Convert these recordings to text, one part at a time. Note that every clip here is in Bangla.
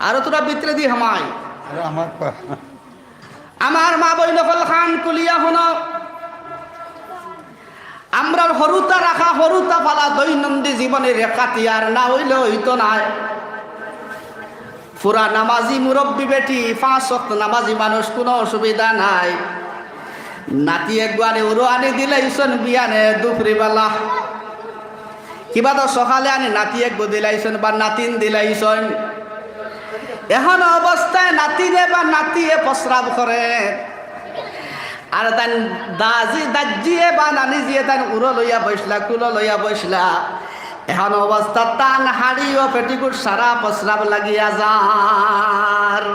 আরো তোরা ভিতরে দি হামাই আমার মা বইন হল খান কুলিয়া হন আমরা হরুতা রাখা হরুতা পালা দৈনন্দিন জীবনের রেখাতিয়ার না হইলে হইতো নাই পুরা নামাজি মুরব্বী বেটি 5 ওয়াক্ত নামাজি মানুষ কোনো অসুবিধা নাই নাতি একবারে ওরো আনি দিলাইছন বিয়ানে দুপুরি বেলা কিবা তো সকালে আনি নাতি এক দিলাইছন বা নাতিন দিলাইছন এখন অবস্থায় নাতিনে বা নাতিয়ে প্রস্রাব করে আর তান দাজিয়ে বা নানি জিয়ে তান উড়ো লইয়া বসলা কুলো লইয়া বসলা এখন অবস্থা টান হাড়ি ও পেটিকুট সারা প্রস্রাব লাগিয়া যার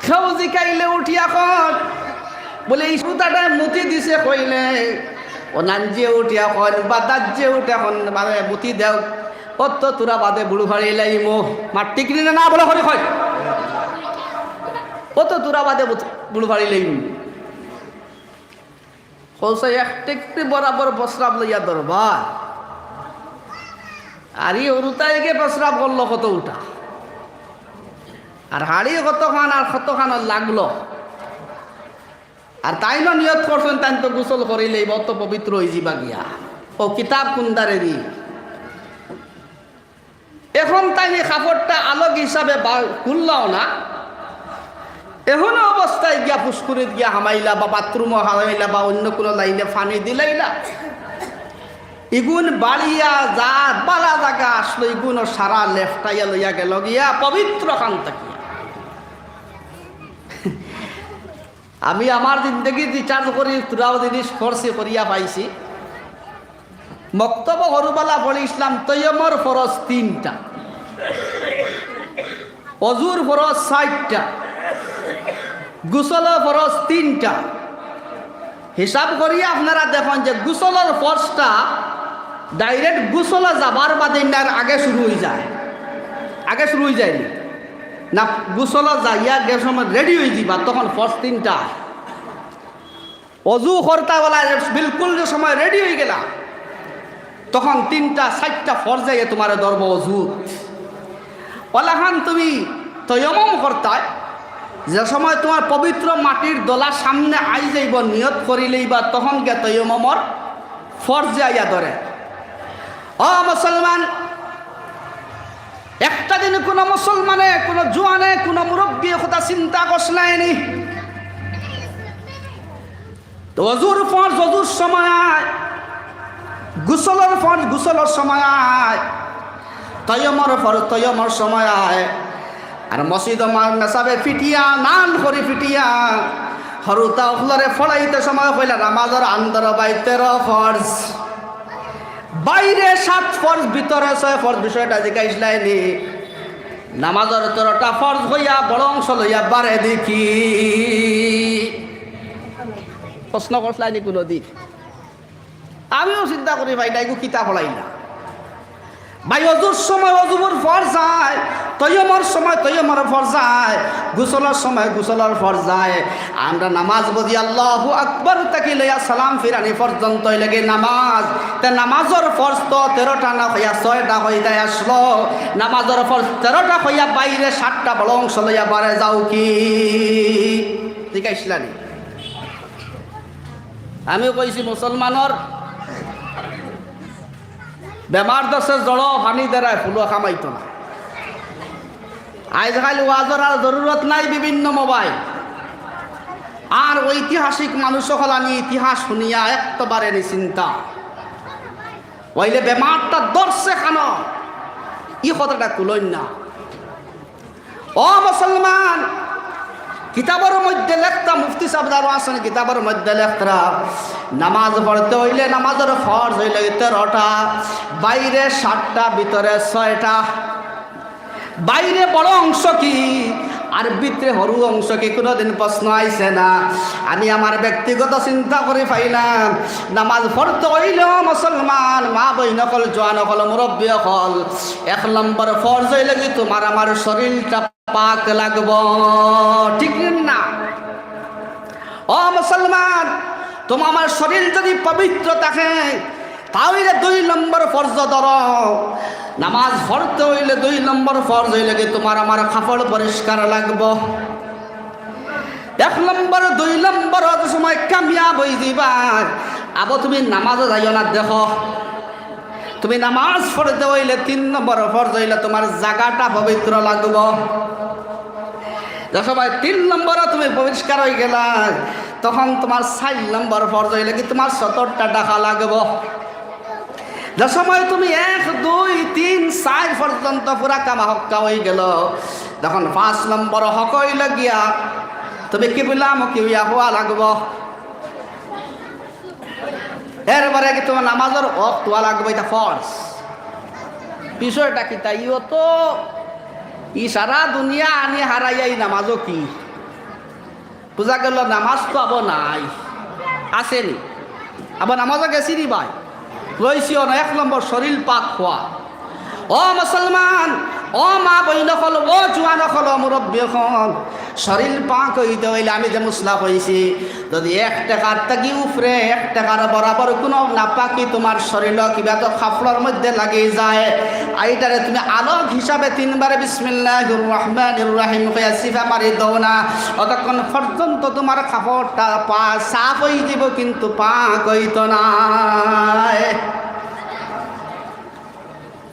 খেউজি খাইলে উঠিয়া কন বলে এই সুতাটায় মুতি দিছে কইলে ও নাঞ্জিয়ে উঠিয়া কন বা দাজিয়ে উঠে এখন মানে মুতি দেও কত তোরা বাদে বুড়ো ভাড়ি লাইমো মাটি কিনে না বলে হরি হয় কত তোরা বাদে বুড়ো ভাড়ি লাইম কৌশা একটি বরাবর প্রস্রাব লইয়া দরবার আর ই অরুতাইকে প্রস্রাব করলো কত উঠা আর হাড়ি কতখান আর কতখান লাগলো আর তাই না নিয়ত করছেন তাই তো গোসল করিলে অত পবিত্র হয়ে যাবা গিয়া ও কিতাব কুন্দারে দি এখন তাই কাপড়টা আলোক হিসাবে খুললাও না এখনো অবস্থায় গিয়া পুষ্করিত গিয়া হামাইলা বা বাথরুমও হামাইলা বা অন্য কোনো লাইনে পানি দিলাইলা ইগুন বাড়িয়া যা বালা জায়গা আসলো ইগুন সারা লেফটাইয়া লইয়া গেল গিয়া পবিত্র খান তাকিয়া আমি আমার জিন্দগি রিচার্জ করি তোরাও জিনিস খরচে করিয়া পাইছি মক্তব্য হরুবালা বলি ইসলাম তৈয়মর ফরজ 3টা অজুর ফরজ 60টা গুসল ফরজ 3টা হিসাব করিয়া আপনারা দেখুন যে গুসলের ফরজটা ডাইরেক্ট গুসলে যাবার বাদে আগে শুরু হয়ে যায় না গুসল যাইয়া গে সময় রেডি হয়ে যাবা তখন ফরজ 3টা অজু করতা বলা বিলকুল যে সময় রেডি হয়ে গেলা তখন 3টা 4টা ফরজ যাইয়া তোমার ধর্ম অজু ওলাখান তুমি তয়মম করতায় যে সময় তোমার পবিত্র মাটির দোলা সামনে আই যাইব নিয়ত করিলেই বা তখন গে তয়মমর ফরজে আইয়া ধরে ও মুসলমান একটা দিন কোনো মুসলমানে কোনো জোয়ানে কোনো মুরব্বী কথা চিন্তা করছলাইনি তো অজুর ফরজ অজুর সময় গুসলের ফরজ গুসলের সময় তয়মর ফরজ তয়মর সময় আর মসজিদ মেসাবে ফিটিয়া নান করে ফিটিয়া হরুতা উফলরে ফলাইতে সময় হইলা নামাজের আন্দর বাই 13 ফরজ বাইরে 7 ফরজ ভিতরে 6 ফরজ বিষয়টা জিজ্ঞাসলাইনি নামাজের 13টা ফরজ হইয়া বড় অংশ লইয়া বারে দেখি প্রশ্ন করছলাইনি কোনো দিক আমিও চিন্তা করি ভাই ডাইগু কিতা ফলাই না ভাই অজুর সময় অজুবর ফরজ যায় তয়মর সময় তয়মর ফরজ যায় গুসলের সময় গুসলের ফরজ যায় আমরা নামাজ বদি আল্লাহু আকবার তাকি লইয়া সালাম ফিরানি পর্যন্ত লাগে নামাজ তে নামাজের ফরজ তো 13টা না হইয়া 6টা হয়ে যায় আসলো নামাজের ফরজ 13টা হইয়া বাইরে 7টা বড় অংশ লইয়া বারে যাও কি জিজ্ঞাসলানি আমিও কইছি মুসলমানের বেমার দশে জড় পানি দ্বারায় ফুলো খামাইতো না আজকাল ওয়াজের আর জরুরত নাই বিভিন্ন মোবাইল আর ঐতিহাসিক মানুষ সকল আনি ইতিহাস শুনিয়া একবারে নিশ্চিন্তা ওইলে বেমারটা দর্শে খান ই কথাটা কুলন না ও মুসলমান কিতাবের মধ্যে লেখতা মুফতি সাহেব যারা আছেন কিতাবের মধ্যে লেখরা নামাজ পড়তে হইলে নামাজের ফরজ হইলে 13টা বাইরে 7টা ভিতরে 6টা বাইরে বড় অংশ কি আর ভিতরে সরু অংশ কি কোনোদিন প্রশ্ন আইছে না আমি আমার ব্যক্তিগত চিন্তা করে পাইলাম নামাজ পড়তে হইলেও মুসলমান মা বইন অকল জোয়ান অকল মুরব্বী অকল 1 নম্বর ফরজ হইলে কি তোমার আমার শরীরটা পাক লাগব ঠিক না ও মুসলমান তোমার আমার শরীর যদি পবিত্র থাকে তাহলে 2 নম্বর ফরজ ধরো। নামাজ পড়তে হইলে 2 নম্বর ফরজ হইলে কি তোমার আমার কাপড় পরিষ্কার লাগবো। 1 নম্বর 2 নম্বর সময় কামিয়াব হয়ে যাবা। আবো তুমি নামাজও যাইও না। দেখো তুমি নামাজ পড়তে হইলে 3 নম্বর ফরজ হইলে তোমার জায়গাটা পবিত্র লাগবো। যে সময় 3 নম্বর তুমি পরিষ্কার হয়ে গেলা তখন তোমার 4 নম্বর ফরজ হইলে কি তোমার সতরটা ঢাকা লাগবো। যে সময় তুমি 1 2 3 4 পর্যন্ত পুরা কামা হক্কা হয়ে গেল তখন 5 নম্বর হক হইলে গিয়া তুমি কি বললাম কি হওয়া লাগবো। এরপরে কি তোমার নামাজের ওয়াক্ত হওয়া লাগবে। এটা ফরজ। বিষয়টা কি তাইও তো সারা দুনিয়া আনি হারাইয়াই নামাজও কি বুঝা গেল। নামাজ তো আবার নাই আসেনি। আবার নামাজও গেছি নি ভাই লইছিও না। 1 নম্বর শরীর পাক হওয়া। ও মুসলমান, ও মা বইন হল, ও জোয়ান হল, মুরব্বী হল, শরীর পাক হইতে হইলে আমি যে মুসলা হয়েছি যদি 1 টাকার থাকি উপরে 1 টাকার বরাবর কোনো নাপাকি তোমার শরীর কিবা তো খাফলার মধ্যে লাগে যায় এইটারে তুমি আলোক হিসাবে 3 বারে বিসমিল্লাহির রহমানির রহিম কইয়া সিফা মারি দাও না অতক্ষণ পর্যন্ত তোমার কাপড়টা পা সাফ হয়ে যাব কিন্তু পাক হইতো না।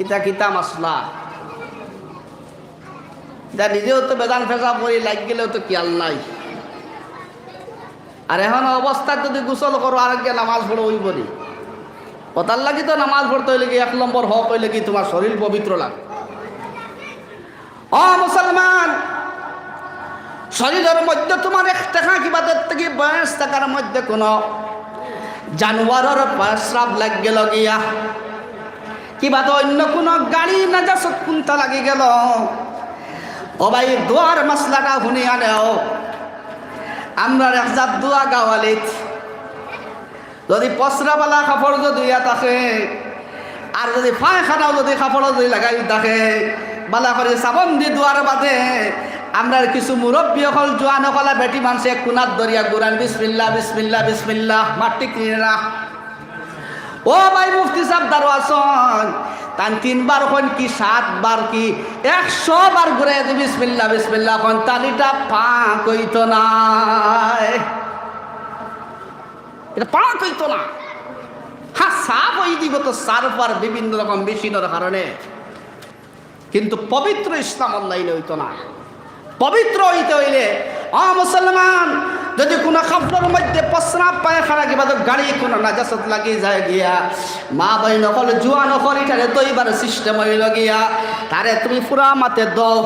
এটা কিতা মাসলা যা নিজেও তো বেদান ফেসা পড়ি লাগ গেলেও তো খেয়াল নাই। আর এখন অবস্থা যদি গোসল করো আর গিয়ে নামাজ পড়ো ওই বলি কথার লাগি তো নামাজ পড়তে হইলে কি 1 নম্বর হক হইলে কি তোমার শরীর পবিত্র লাগে। ও মুসলমান, শরীরের মধ্যে তোমার 1 টাকা কিবাদের থেকে 22 টাকার মধ্যে কোনো জানোয়ারের প্রস্রাব লাগ গেল গিয়া কিবা তো অন্য কোনো গাড়ি নাজাসত কুন্তা লাগি গেল ও ভাই দোয়ার মশলাটা শুনিয়া নেও। আমরা 1 দোয়া গাওয়ালিত যদি পসরাওয়ালা কাপড় যদি থাকে আর যদি পায়খানাও যদি কাপড় যদি লাগাই থাকে বালা করে সাবন দি দোয়ার বাদে আমরা কিছু মুরব্বী হল জোয়ান হল বেটি মানুষে কুনাত দরিয়া গুরান বিসমিল্লাহ বিসমিল্লাহ বিসমিল্লাহ মাটি কিনা। ও ভাই মুফতি সাহেব দারো আসন তান 3 বার কোন কি 7 বার কি 100 বার ঘুরে বিসমিল্লাহ বিসমিল্লাহ কোন তালিটা পাক হইতো না। এটা পাক হইতো না। হ্যাঁ সাফ হয়ে দিব তো সারফার বিভিন্ন রকম মেশিনের কারণে কিন্তু পবিত্র ইসলাম লাইনে হইতো না। পবিত্র হইতে হইলে মুসলমান যদি কোনো কাপড়ের মধ্যে প্রস্রাব পায়খানা কিংবা গাড়ি কোনো নাজাসত লাগিয়ে যায় গিয়া মা বই নকল জুয়া নকল এটারে দইবার সিস্টেম হইল গিয়া তারে তুমি ফুরা মাতে দাও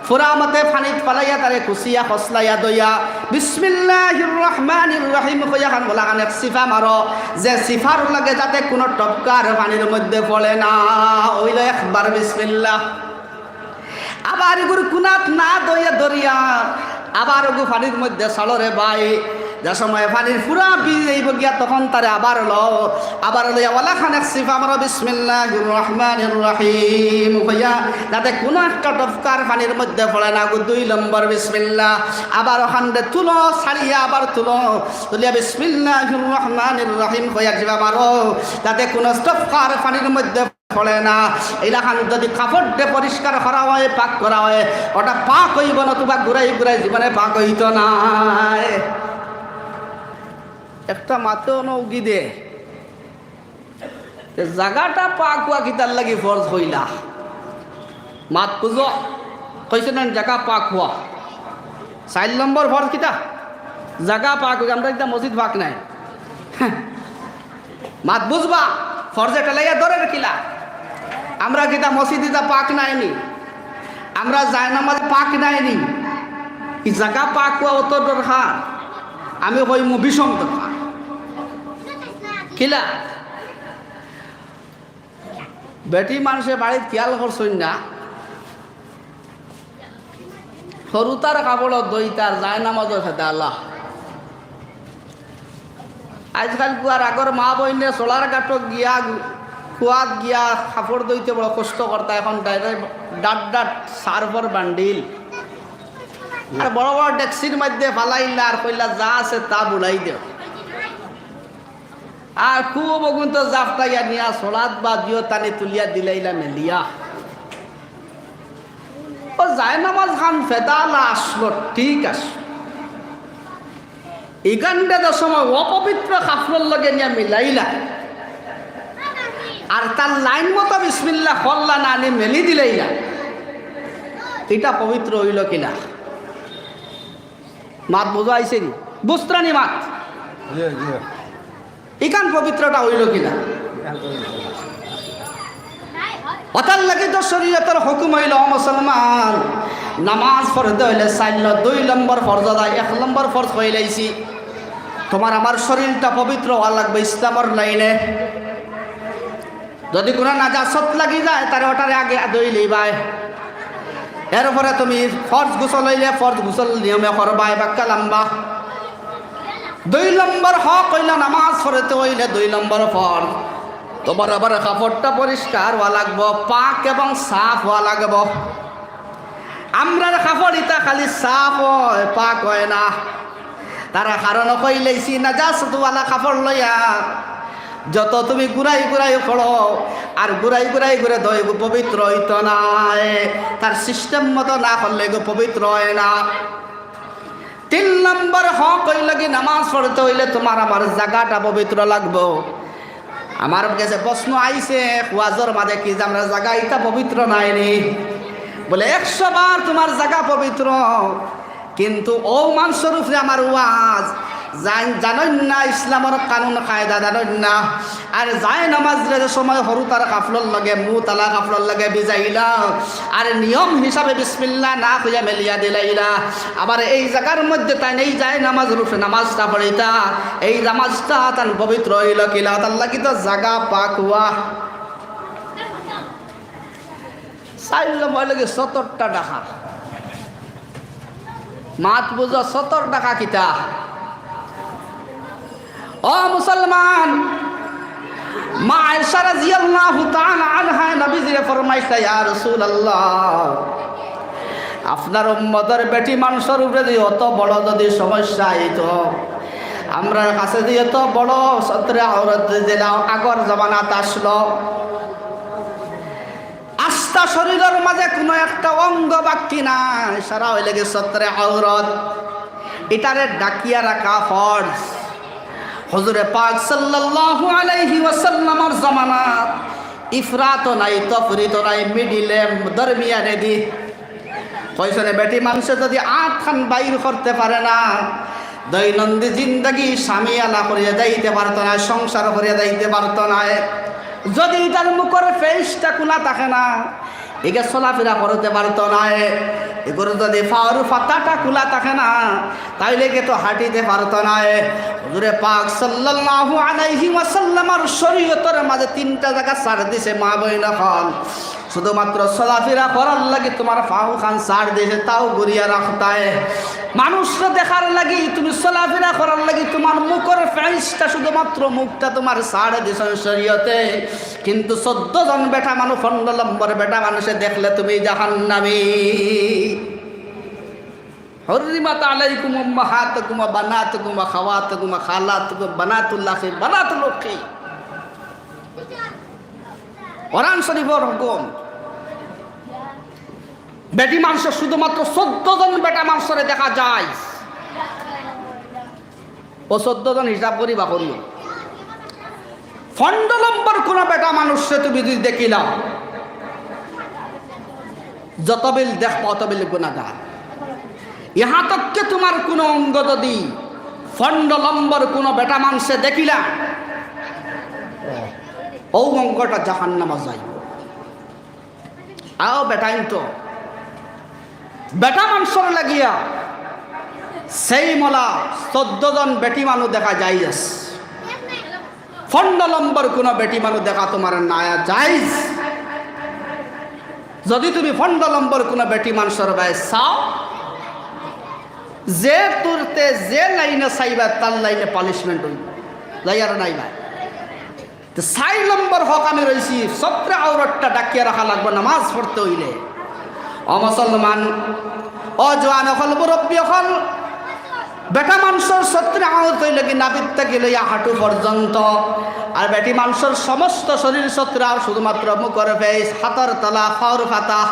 ফুরা মাতে পানিত ফালাইয়া তারে কুচিয়া খসলাইয়া দইয়া বিসমিল্লাহির রহমানির রহিম কইয়া খান বলা খান সিফা মারো যে সিফার লাগে যাতে কোনো টপকার পানির মধ্যে পড়ে না ওইল 1 বার বিসমিল্লাহ। আবার এগুলো কুনাত না দইয়া দরিয়া আবার ওগু পানির মধ্যে সালরে বাই যে সময় পানির পুরা বিজেইব গিয়া তখন তারে আবার লইয়া ওয়ালা খানে সিফা মারো বিসমিল্লাহির রহমানির রহিম কইয়া যাতে কোনো একটা টপকার পানির মধ্যে পড়ে না। 2 নম্বর বিসমিল্লাহ আবার ওখানে তুলো ছাড়িয়া আবার তুলিয়া বিসমিল্লাহির রহমানির রহিম কইয়া সিফা মারো যাতে কোনো টপকার পানির মধ্যে পড়ে না। এইখান যদি কাপড় দিয়ে পরিষ্কার করা হয় পাক করা হয় ওটা পাক হইব না তোমার ঘুরাই ঘুরাই জীবনে পাক হইত না। একটা মাতেও নৌকি দে জায়গাটা পাক হওয়া কিতার লাগি ফরজ হইলা মাত পুজো কইছে না জায়গা পাক হওয়া 4 নম্বর ফরজ কিতা জায়গা পাক হই। আমরা একটা মসজিদ পাক নাই মাত বুঝবা ফরজ এটা লাইয়া ধরে রাখিলা আমরা কিতা মসজিদে পাক নাইনি আমরা জায়নামাজ পাক নাইনি এই জায়গা পাক হওয়া অত দরকার আমি কই ভীষণ দরকার কিলা বেটি মানুষের বাড়ির খেয়াল করছেন না সরুতার কাপড় দইতার জায়নামাজের সাথে আল্লাহ আজকাল কুয়ার আগর মা বইনে সোলার ঘাটক গিয়া কুয়াত গিয়া কাপড় দইতে বড় কষ্ট করতা এখন ডাট ডাট সার্ফর বান্ডিল আর বড় বড় ডেক্সির মধ্যে ফালাইলা আর কইলা যা আছে তা বুলাই দেও আর খুব বগুন তো জাফটাইয়া নিয়া সলাদ বা দিও টানি তুলিয়া দিলাইলা মেলিয়া ও যায় নামাজ খান ফেদালা আসলো ঠিক আছে এখানটা সময় অপবিত্র কাফরর লগে নিয়ে মিলাইলা আর তার লাইন মতো বিসমিল্লাহ কল্লা না আনি মেলি দিলাইলা এটা পবিত্র হইল কিনা মাত বোঝা আইছে নি বুস্ত্রানি মাত এখান পবিত্রটা হইল কিনা অতার লাগে তো শরীয়তের হুকুম হইল মুসলমান নামাজ ফরজ হইলে চাইল 2 নম্বর ফরজ আদায় 1 নম্বর ফরজ হইলাইছি তোমার আমার শরীরটা পবিত্র হওয়া লাগবে ইসলামের লাইনে যদি কোনো নাজাসত লাগি যায় তার ওটারে আগে দই লইবাই এরপরে তুমি ফরজ গোসল হইলে ফরজ গোসল নিয়মে করবাই বা কালাম্বা 2 নম্বর হক হইল নামাজ পড়তে হইলে 2 নম্বর ফরজ তোমার আবার কাপড়টা পরিষ্কার হওয়া লাগবো পাক এবং সাফ হওয়া লাগবো আমরা কাপড় ইটা খালি সাফ হয় পাক হয় না তারা কারণ কইলেছি নাজাসতওয়ালা কাপড় লইয়া যত তুমি ঘুরাই ঘুরাই পড়ো আর ঘুরাই ঘুরাই ঘুরে ধয় পবিত্র হইত না তার সিস্টেম মতো না করলে পবিত্র হয় না 3 নম্বর হক হইল কি নামাজ পড়তে হইলে তোমার আমার জায়গাটা পবিত্র লাগবো আমার কাছে প্রশ্ন আইছে ওয়াজর মাঝে কি যে আমরা জায়গা এটা পবিত্র নাই রে বলে 100 বার তোমার জায়গা পবিত্র কিন্তু ও মানসরূপ আমার ওয়াজ জানেন না ইসলামের কানুন কায়দা জানেন না আর যায় নামাজ সময় সরু তার কাফলর লাগে মুতালা কাফলর লাগে বিজাইলা আর নিয়ম হিসাবে বিসমিল্লাহ না খুঁজে মেলিয়া দিলাইলা আবার এই জায়গার মধ্যে তাই নেই যায় নামাজ রূপে নামাজটা পড়িতা এই নামাজটা তার পবিত্র হইল কিলা তার লাগি তো জাগা পাক হুয়া চাইল মই লাগে 70টা টাকা মাত বুঝো 70 টাকা কিতা ও মুসলমান মা আয়েশা রাদিয়াল্লাহু তাআলা আনহা নবীজিরে ফরমাইছে ইয়া রাসূলুল্লাহ আপনার উম্মতের বেটি মানুষের উপরে যদি অত বড় যদি সমস্যা আইতো আমরা কাছে দিয়ে তো বড় সতরে আওরাত দিলাম আগর জামানাত আসলো আস্থা শরীরের মাঝে কোনো একটা অঙ্গ বাকি নাই সারা হইলে গে সতরে আওরাত এটারে ডাকিয়া রাখা ফরজ হুজুরে পাক সাল্লাল্লাহু আলাইহি ওয়াসাল্লামের জামানাত ইফরাত নাই তাফরিত নাই মিডিলে দরমিয়ানে দি কইছনে বেটি মানুষ যদি 8 খান বাইর করতে পারে না দৈনন্দিন জিন্দগি স্বামী আলা করিয়া যাইতে পারতো না সংসার করিয়া যাইতে পারতো না যদি তার মুখের ফেসটা খোলা থাকে না একে চলাফেরা করতে পারতো না এগুলো যদি ফাওয়ার ফাতাটা খোলা থাকে না তাইলে কে তো হাঁটিতে পারতো না হুজুরে পাক সাল্লাল্লাহু আলাইহি ওয়াসাল্লামের শরীয়তের মাঝে 3টা জায়গা ছাড় দিছে মা বইনা খান শুধুমাত্র চলাফেরা করার লাগে তোমার ফাউ খান ছাড় দিয়েছে তাও ঘুরিয়া রাখতায় মানুষরা দেখার লাগি তুমি চলাফেরা করার লাগি তোমার মুখের ফেসটা শুধুমাত্র মুখটা তোমার ছাড় দিয়েছে শরীয়তে কিন্তু 14 জন বেটা মানুষ 15 নম্বর বেটা মানুষে দেখলে তুমি জাহান্নামী হরিমাত আলাইকুম উম্মাহাতুকুম ওয়া বানাতুকুম ওয়া খাওয়াতুকুম ওয়া খালাতুকুম বানাতুল্লাহি বানাতুল উখি কোরআন শরীফের হুকুম বেটি মানুষ শুধুমাত্র 14 জন বেটা মানুষরে দেখা যায় ও 14 জন হিসাব করি বা করিও 15 নম্বর কোন বেটা মানুষে তুমি যদি দেখিলা যত বিল দেখবা তত বিল গুনাহগার ইহা তককে তোমার কোন অঙ্গ যদি 15 নম্বর কোন বেটা মানুষে দেখিলা ও অঙ্গটা জাহান্নামে যাইব আও বেটাইন তো বেটা মানুষের লাগিয়া সেই মলা 14 জন বেটি মানুষ দেখা যায় 15 নম্বর কোন বেটি মানুষ দেখা তোমার না যাইজ যদি তুমি 15 নম্বর কোন বেটি মানুষের ভাই চাও যে তুরতে যে লাইনে চাইবা তার লাইনে পানিশমেন্ট হইব যাই আর নাই ভাই 6 নম্বর হক আমি রয়েছি সত্রে আওরাতটা ডাকিয়ে রাখা লাগবে নামাজ পড়তে হইলে ও মুসলমান ও জওয়ান হল মুরব্বী হল বেটা মানুষের সত্রে আহত হইলে কি নাভির থেকে লইয়া হাঁটু পর্যন্ত, আর বেটি মানুষের সমস্ত শরীর সত্রে আর শুধুমাত্র মুখের ফেস, হাতের তলা, ফাওর ফাতা।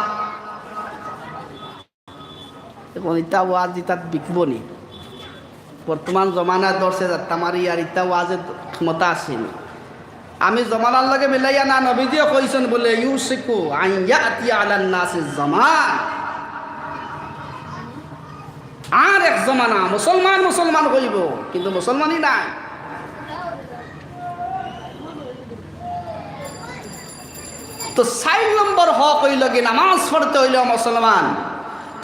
ইটা ওয়াজ ইটা বিকবনি বর্তমান জমানায় দর্শে যাত্তামারি, আর ইটা ওয়াজের ক্ষমতা আসেনি। আমি জমানার লগে মিলাইয়া না, নবীজিও কইছেন বলে ইউসিকু আন ইয়াতি আলান নাসিজ জামান, আর এক জমানা মুসলমান মুসলমান কইব কিন্তু মুসলমানই নাই। তো 4 নম্বর হক হইল কি নামাজ পড়তে হইল মুসলমান,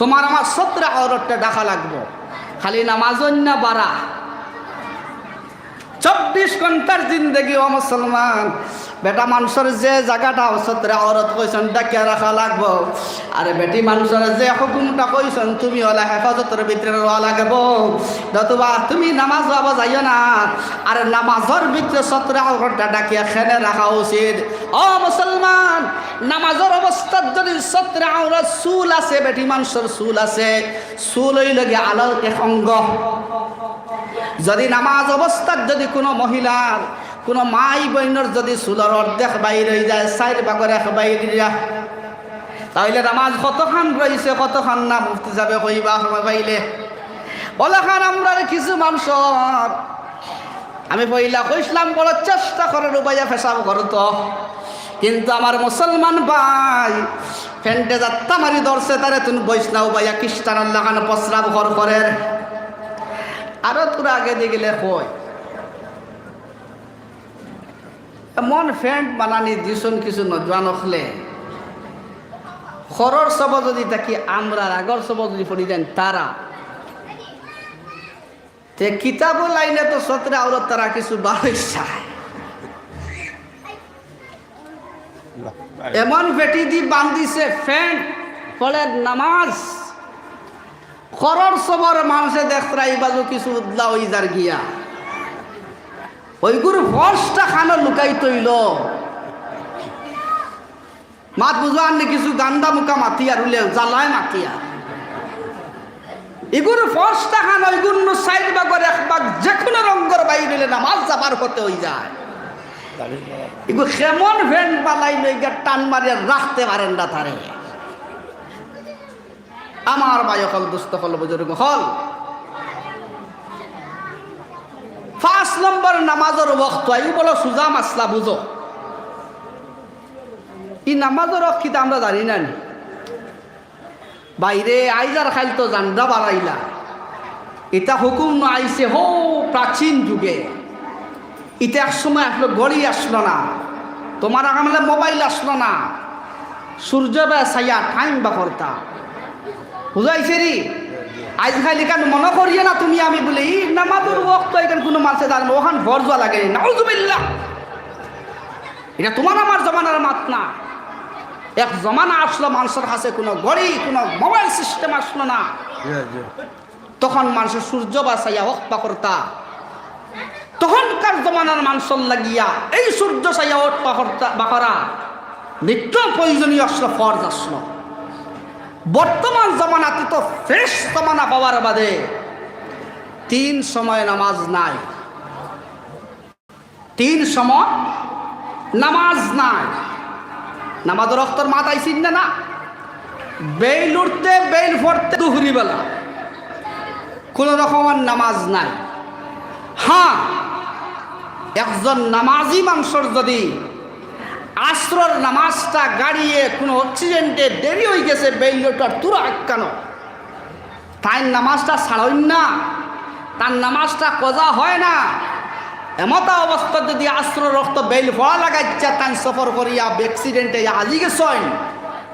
তোমার আমার সত্রে আওরতটা ডাকা লাগবো। খালি নামাজ না বাড়া 24 ঘন্টার জিন্দগি ও মুসলমান, বেটা মানুষের যে জায়গাটা সত্রে আওরত কইছেন ডাকিয়া রাখা লাগবো। আরে বেটি মানুষের যে হুকুমটা কইছেন তুমি হলে হেফাজতের ভিতরে রওয়া লাগবো, নতুবা তুমি নামাজ বাবা যাইও না। আরে নামাজের ভিতরে সত্রে আওরতটা ডাকিয়া খেনে রাখা উচিত। ও মুসলমান, নামাজের অবস্থার যদি সত্রে আওরত চুল আছে, বেটি মানুষের চুল আছে, চুল হইল গিয়ে আলোর এক অঙ্গ। যদি নামাজ অবস্থার যদি কোনো মহিলার কোনো মাই বইনের যদি চুলের অর্ধেক বাইর হয়ে যায়, 4 ভাগের 1 বাইর যায়, তাহলে নামাজ কতখান রয়েছে কতখান না মুফতি যাবে কইবা সময় পাইলে। ওলাখান আমরা কিছু মানুষ, আমি পইলা কইসলাম বড় চেষ্টা করে রুবাইয়া ফেসাব করতো, কিন্তু আমার মুসলমান ভাই ফেন্টে যাত্তা মারি ধরছে তারে তুমি বৈষ্ণব ভাইয়া খ্রিস্টান লাগান প্রস্রাব ঘর করে। আরো তোরা আগে দিয়ে গেলে কই এমন ফ্যান্ট বানানি দিছন কিছু নজওয়ান হলে খরর সব যদি থাকি আমরা আগর সব যদি পড়ি দেন তারা তে কিতাব লাইনে তো সত্রে আওরত তারা কিছু বাড়াইছায়। এমন বেটি দি বান্ধিছে ফ্যান্ট ফলে নামাজ খরর সবর মানুষে দেখরা এই বাজু কিছু উদলা ওই যার গিয়া ওইগুর ফর্সটা খানো লুকাই তৈল মাত বুঝো আনলে কিছু গান্দা মুখা মাতিয়া রুলে জ্বালায় মাতিয়া এগুর ফর্সটা খান ওইগুর 4 ভাগের 1 ভাগ যে কোনো রঙের বাইরে নামাজ যাবার হতে হয়ে যায়। এগুলো কেমন ভ্যান বালাই লইগা টান মারিয়া রাখতে পারেন না তারে। আমার ভাই হল দুস্থ হল বুজুর্গ হল 5 নম্বর নামাজের ওয়াক্ত আই বলো সুজা মাসলা বুঝো। এই নামাজের ওয়াক্ত আমরা জানি না বাইরে আইজার খাইল তো জান্ডা বাড়াইলা এটা হুকুম না আইছে হো প্রাচীন যুগে। এটা এক সময় আসলো গড়ি আসলো না, তোমার আগামলে মোবাইল আসলো না, সূর্য বা ছায়া টাইম বা করতা বুঝাইছে রে। আজ খালি কেন মনে করিয়ে না তুমি আমি বলি নামাজের ওয়াক্ত এখানে কোনো মানুষে জানবো ওখান ভর যোয়া লাগে নাউজুবিল্লাহ। এটা তোমার আমার জমানার মাত না। এক জমানা আসলো মানুষের কাছে কোনো ঘড়ি কোনো মোবাইল সিস্টেম আসলো না, তখন মানুষের সূর্য বা ছায়া ওয়াক্ত করতা। তখনকার জমানার মানুষের লাগিয়া এই সূর্য ছায়া ওয়াক্ত বাকরা নিত্য প্রয়োজনীয় আসলো, ফরজ আসলো। বর্তমান জমানাতে তো ফ্রেশ জমানা পাওয়ার বাদে 3 সময় নামাজ নাই, 3 সময় নামাজ নাই। নামাজের রক্তর মাথায় চিনতে না, বেইল উঠতে বেইল পড়তে দুপুরি বেলা কোনো রকমের নামাজ নাই। হ্যাঁ, একজন নামাজি মানুষের যদি আসরের নামাজটা গাড়িয়ে কোনো অ্যাক্সিডেন্টে দেরি হয়ে গেছে বেইলটার তুরা আটকানো, তাই নামাজটা ছাড়ইন না, তার নামাজটা কজা হয় না। এমতা অবস্থা যদি আসরের রক্ত বেইল পড়া লাগাইছে তাই সফর করিয়া অ্যাক্সিডেন্টে আজি গেছেন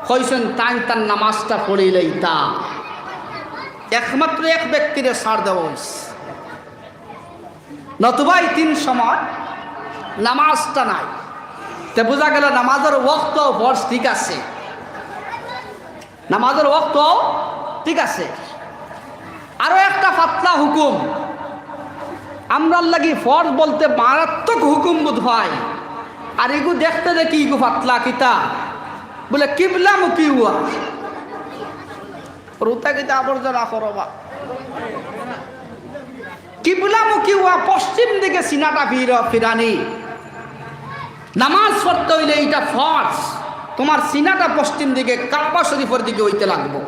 হয়েছেন তাই তার নামাজটা পড়িলেই তা একমাত্র এক ব্যক্তিরে ছাড় দেওয়া হয়েছে। নতুবাই 3 সময় নামাজটা নাই। তে বোঝা গেল নামাজের ওয়াক্ত ফরজ ঠিক আছে, নামাজের ওয়াক্ত ঠিক আছে। আরো একটা পাতলা হুকুম আমরা লাগি ফরজ বলতে মারাত্মক হুকুম বোধ হয়, আর এগু দেখতে দেখি ইগু পাতলা কিতা বলে কিবলা মুখী হুয়া রুতা কিতা আবর্জনা করবা কিবলামুখী হওয়া, পশ্চিম দিকে সিনাটা ফিরানি। নামাজ পড়তে হইলে এইটা ফরজ, তোমার সিনাটা পশ্চিম দিকে কাবা শরীফের দিকে হইতে লাগবো।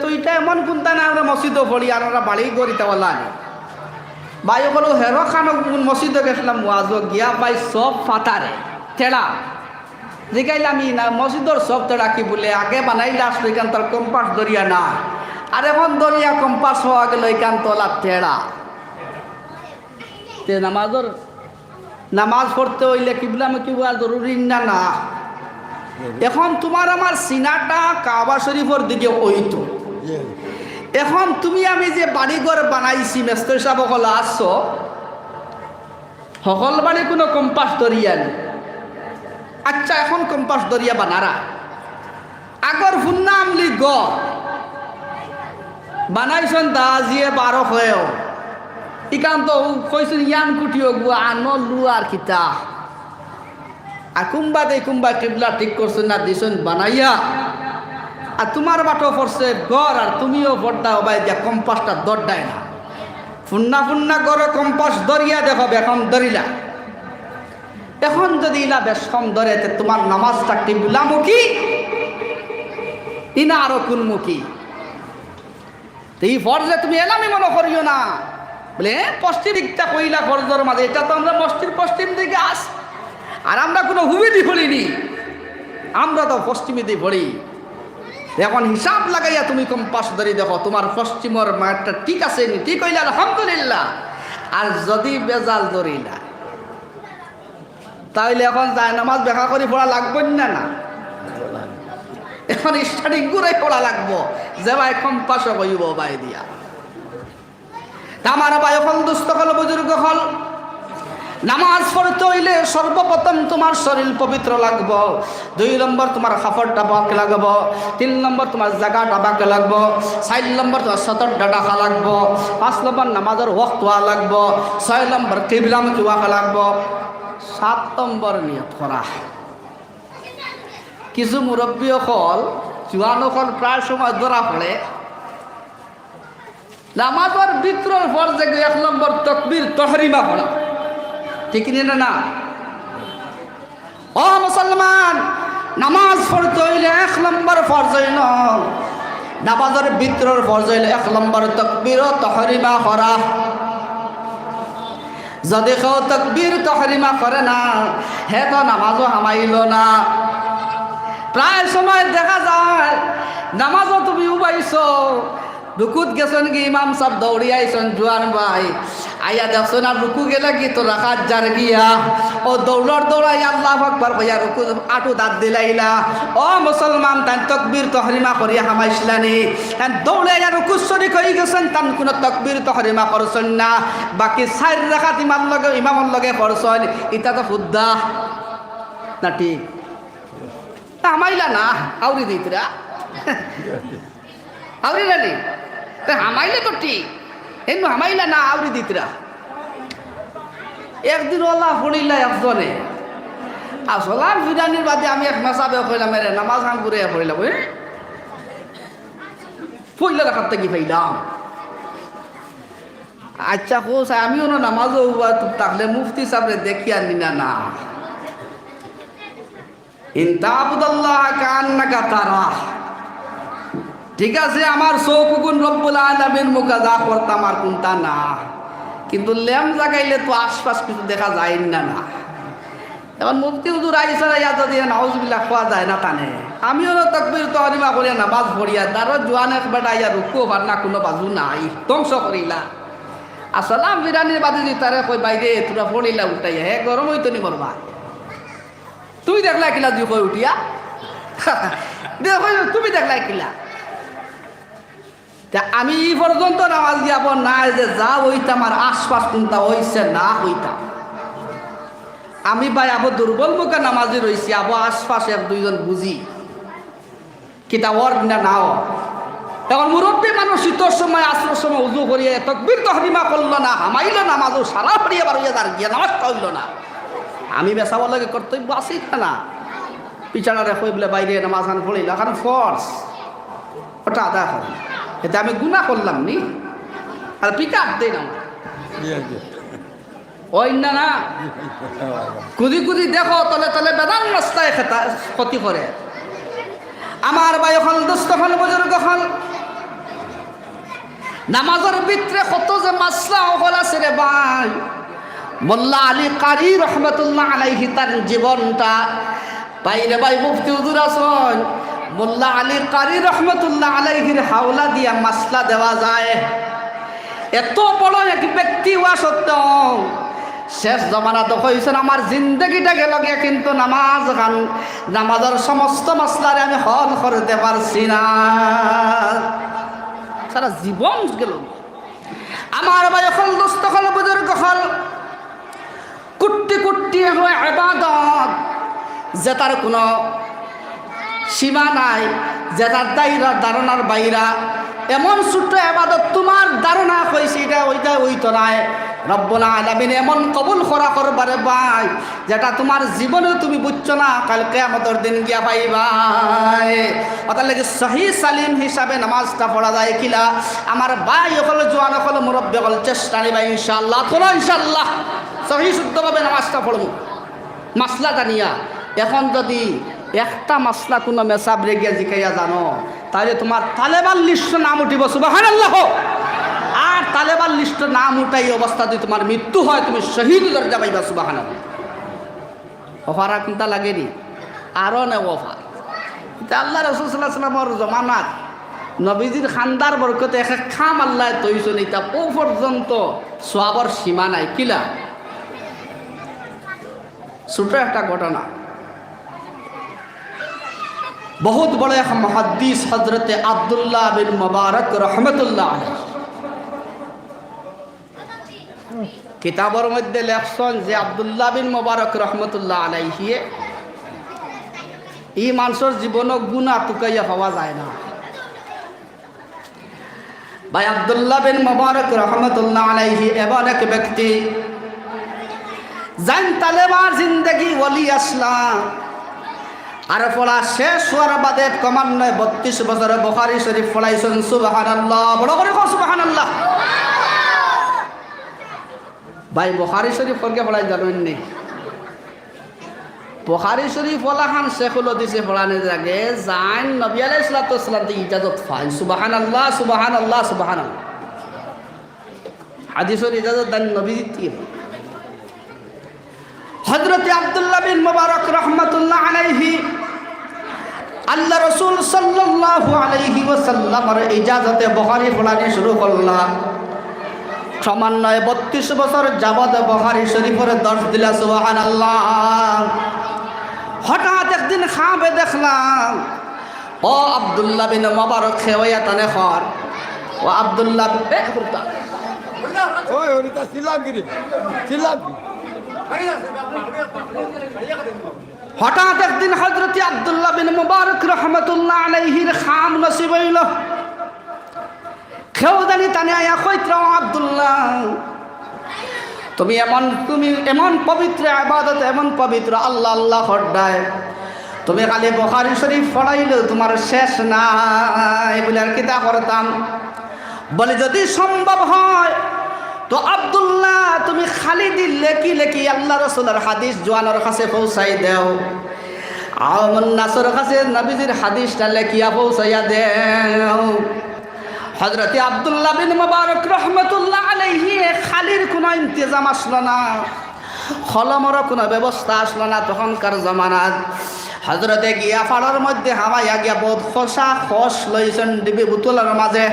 তো এটা এমন কোনটা না আমরা মসজিদও পড়ি আর আমরা বাড়ি করিতে লাগে ভাই বলো হেরো খান মসজিদে গেছিলাম ওয়াজ গিয়া পাই সব ফাতারে ঠেলা জিগাইলে আমি না মসজিদর সব তেড়া কি বলে আগে বানাইলে আসলো এখান তোর কম্পাস দরিয়া না, আর এখন দরিয়া কম্পাস হওয়া গেল এখান তোলা ঠেড়া। তে নামাজ পড়তে হইলে কিবলামুখী হওয়া জরুরি না না। এখন তোমার আমার সিনাটা কাবা শরীফের দিকে ওইতো। এখন তুমি আমি যে বাড়িঘর বানাইছি মেস্তর সাহেব সকল আসছো, সকল বাড়ি কোনো কম্পাস দরিয়া নেই। আচ্ছা এখন কম্পাস দরিয়া বানারা আগর ফুন্না আমলি গ বানাইছন দাজিয়ে 12 হয়েও ইকান তো কইছেন ইয়ান কুটিও গো আনো লু আর কিতা আর কুম্বা কিবলা ঠিক করছেন না দিছেন বানাইয়া, আর তোমার বাটো পড়ছে ঘর আর তুমিও বড়টা হবাই দিয়া কম্পাসটা দরডায় না। ফুন্না গড়ে কম্পাস দরিয়া দেখো বেকম দরিলা। এখন যদি ইলা বেশম ধরে তোমার নামাজটা কিবলামুখী ইনা আরো কোনমুখী। এই ফরজে তুমি এলামি মনে করিও না বলে পশ্চিম দিকটা কইলা ফরজের মাঝে, এটা তো আমরা পশ্চিম দিকে আস, আর আমরা কোনো হুবিদি পড়িনি, আমরা তো পশ্চিমে দিয়ে পড়ি। এখন হিসাব লাগাইয়া তুমি কম্পাস ধরি দেখো তোমার পশ্চিমের মাঠটা ঠিক আছে নি, ঠিক হইলে আলহামদুলিল্লাহ। আর যদি বেজাল ধরিলা তাহলে এখন যায় নামাজ দেখা করে পড়া লাগবে না না, এখন স্টার্টিং করে পড়া লাগবো যে ভাই কম্পাসও কইব বাই দিয়া। আমার ভাই এখন দুস্থ হল বুজুর্গ হল, নামাজ পড়তে হইলে সর্বপ্রথম তোমার শরীর পবিত্র লাগবো, 2 নম্বর তোমার কাপড়টা বাঁকে লাগবো, 3 নম্বর তোমার জায়গাটা বাঁকে লাগবো, 4 নম্বর তোমার সতর্কটা ডাকা লাগবো, 5 নম্বর নামাজের ওয়াক্ত হওয়া লাগবো, 6 নম্বর কিবলামুখী হওয়া লাগবো, 7 নম্বর নিয়ত করা। কিছু মুরব্বী হল জুয়ান হল প্রায় সময় ধরা পড়ে নামাজের ভিতরের ফরজে 1 নম্বর তাকবীর তাহরিমা পড়া, ঠিক না? ও মুসলমান, নামাজ পড়তে হইলে 1 নম্বর ফরজ হইল, নামাজের ভিতরের ফরজ হইলে 1 নম্বর তাকবীর তাহরিমা করা। যদি কেউ তাকবীর তাহরিমা করে না হে তো নামাজও হামাইল না। প্রায় সময় দেখা যায় নামাজও তুমি উবাইছো, রুকুত গেছেন কি ইমাম সাহেব দৌড়ি আইসন জুয়ান ভাই আইয়া দেখছো না রুকু গেলে কি তো রাখাত যার গিয়া ও দৌড়াই আল্লাহু আকবার কইয়া রুকু আটু দাঁত দিলাইলা। ও মুসলমান তান তাকবীর তাহরিমা করিয়া হামাইছলানি, তান দৌড়াইয়া রুকু শরীক হয়ে গেছেন, তান কোনো তাকবীর তাহরিমা করছেন না, বাকি 4 রাকাত ইমামের লগে পড়ছেন, এটা তো ফুদ্দা না ঠিক হামাইলা না আউরি দিতরা আউরি রানি হামাইলে তো ঠিক এমনি হামাইলা না আউরি দিতরা। একদিন ওলা পড়িলা একজনে আসলাম ফিরানির বাদে আমি এক মেসাবে কইলাম রে নামাজ হাম করে পড়িলাম পইলা রাখার থেকে পাইলাম। আচ্ছা কোস আমিও না নামাজও তাহলে মুফতি সাহেবরে দেখি আনি না না ইনতাবুদাল্লাহ কান্নাকা তারা, ঠিক আছে আমার চৌকুন রব্বুল আলামিন মুখা যা করতাম আর কোনটা না, কিন্তু ল্যাম জাগাইলে তো আশপাশ কিছু দেখা যায় না না। এখন মুফতি হুজুর আইসা ইয়াদ দিয়ে নাউজুবিল্লাহ খাওয়া যায় না টানে, আমিও না তাকবীর তাহরিমা করিয়া নামাজ পড়িয়া তারও জোয়ান এক বেটা ইয়া রুকু ভার না কোনো বাজু নাই ধ্বংস করিলা। আসলাম বিরানির বাদে যদি তারে কই বাইরে তোরা পড়িলা উঠাইয়া হে গরম হইতো নি বলবা তুমি দেখলা কিলা তুই কই উঠিয়া তুমি দেখলা কিলা। আমি এই পর্যন্ত নামাজ দিয়াব না যে যা হইতাম আর আশপাশ কোনটা হইছে না হইতাম, আমি ভাই আবো দুর্বল মুখে নামাজি রয়েছি, আবো আশপাশে 1-2 জন বুঝি কিতা ওর না নাও। এখন মুরব্বী মানুষ শীতর সময় আসর সময় উজু করিয়ে তাকবীর তাহরিমা করলো না, হামাইল নামাজও সারা পড়িয়া বার হইয়া দাঁড় গিয়া নামাজ করল না। আমি বেসাব লাগে কর্তব্য আছি না পিছাড়ারে কই বলে বাইরে নামাজ খান পড়িল এখন ফর্স ওটা আদা হয়, এতে আমি গুনাহ করলাম নি। আর পিক আপ দেয় না ওই না না কুদি কুদি দেখো তলে তলে বেদান রাস্তায় ক্ষতি করে। আমার ভাই হল দোস্ত হল বুজুর্গ হল, নামাজের ভিতরে কত যে মাসলা হল আছে রে ভাই। মোল্লা আলী কারি রহমতুল্লাহ আলাইহি তার জীবনটা বাইরে ভাই মুফতি হুজুর আছেন, মোল্লা আলী কারি রহমতুল্লাহ আলাইহির হাওলা দিয়া মাসলা দেওয়া যায়। এত বড় এক ব্যক্তি হওয়া সত্ত্বেও শেষ জমানাতে হয়েছেন আমার জিন্দগিটা গেল গিয়ে, কিন্তু নামাজের সমস্ত মাসলারে আমি হল করতে পারছি না, সারা জীবন গেল। আমার ভাই হল দোস্ত হল বুজুর্গ হল, কুট্টি কুট্টি ইবাদত যে তার কোনো সীমা নাই, যে তার দায়রা ধারণার বাইরা, এমন ছোট্ট ইবাদত তোমার ধারণা হয়েছে এটা ওইটা ওইতো নাই। রব্বুল আলামিন এমন কবুল করা করবারে ভাই যেটা তোমার জীবনে তুমি বুঝছো না, কাল কিয়ামতের দিন গিয়া পাইবাই। ওটার লাগে সহি সালিম হিসাবে নামাজটা পড়া যায় কিলা। আমার ভাই হল জোয়ান হল মুরব্বী হল চেষ্টা নিবা ইনশাআল্লাহ, তোলো ইনশাআল্লাহ সহি শুদ্ধভাবে নামাজটা পড়বো মাসলাটা নিয়া। এখন যদি একটা মাসলা কোনো মেসাব রেগিয়া জিকাইয়া জানো, তাহলে তোমার তালেবান লিস্ট নাম উঠিব সুবহানাল্লাহ। আর তালেবান লিস্ট নাম উঠাই অবস্থা যদি তোমার মৃত্যু হয়, তুমি শহীদ দরজা পাইবা সুবহানাল্লাহ। অফার কোনটা লাগেনি আরও নে অফার। আল্লাহ রাসূল সাল্লাল্লাহু আলাইহি ওয়াসাল্লামের জমানাত নবীজির খানদার বরকতে এক খাম আল্লাহ তৈছন, এটা ও পর্যন্ত সওয়াবের সীমা নাই কিলা। ছোট একটা ঘটনা, বহুত বড় এক মুহাদ্দিস হযরতে আব্দুল্লাহ বিন মুবারক রহমতুল্লাহ আলাইহি কিতাবের মধ্যে লেখছেন যে আব্দুল্লাহ বিন মুবারক রহমতুল্লাহ আলাইহি এই মানুষের জীবন গুনাহ টুকাইয়া পাওয়া যায় না। ভাই আব্দুল্লাহ বিন মুবারক রহমতুল্লাহ আলাইহি এমন এক ব্যক্তি জান তালেবার জিন্দগি ওলি আসলাম আর পড়া শেষ হওয়ার বাদে ক্রমান্বয়ে 32 বছরে বুখারী শরীফ পড়াইছেন সুবহানাল্লাহ। বড় করে কও সুবহানাল্লাহ। ভাই বুখারী শরীফ পড়কে পড়াই জানেন নি? বুখারী শরীফ পড়াখান শেখুল হাদিসে পড়ানে জাগে জান নবী আলাইহিস সালাতু ওয়াস সালাম ইজাজত পায় সুবহানাল্লাহ সুবহানাল্লাহ সুবহানাল্লাহ। হাদিসের ইজাজত দেন নবী দিতেন। হযরত আব্দুল্লাহ বিন মুবারক রহমাতুল্লাহ আলাইহি আল্লাহ রাসূল সাল্লাল্লাহু আলাইহি ওয়াসাল্লামের ইজাজতে বুখারী পড়ানি শুরু করলাম। ক্রমান্বয়ে 32 বছর যাবত বুখারী শরীফের দর্শ দিলা সুবহানাল্লাহ। হঠাৎ একদিন খাবে দেখলাম ও আব্দুল্লাহ বিন মুবারক খেওয়া তানে খর ও আব্দুল্লাহ ওই ওরিতা সিলামগিরি সিলামগিরি। হঠাৎ একদিন হযরত আব্দুল্লাহ বিন মুবারক রহমতুল্লাহ আলাইহির খাম নসিব হইল। খেওদানি তানে আয়া কইত্র আব্দুল্লাহ তুমি এমন পবিত্র ইবাদত, এমন পবিত্র আল্লাহ আল্লাহ হড্ডায় তুমি খালি বুখারী শরীফ পড়াইলেও তোমার শেষ নাই বলে আর কিতা করতাম। বলে যদি সম্ভব হয় তো আব্দুল্লাহ তুমি খালি দিল লেখি লেখি আল্লাহ রাসূলের হাদিস জওয়ানের কাছে পৌঁছাই দেও, আওয়ামুন নাসের কাছে নবীজির হাদিসটা লেখিয়া পৌঁছাইয়া দেও। হযরত আব্দুল্লাহ বিন মুবারক রহমতুল্লাহ আলাইহি খালির কোনো ইন্তজাম আসলো না, কলমেরও কোনো ব্যবস্থা আসলো না তখনকার জমানাত। হযরতে গিয়া ফাড়ার মধ্যে হাওয়াইয়া গিয়া বোধ খোসা খোস লইছেন ডিবি বোতলের মাঝে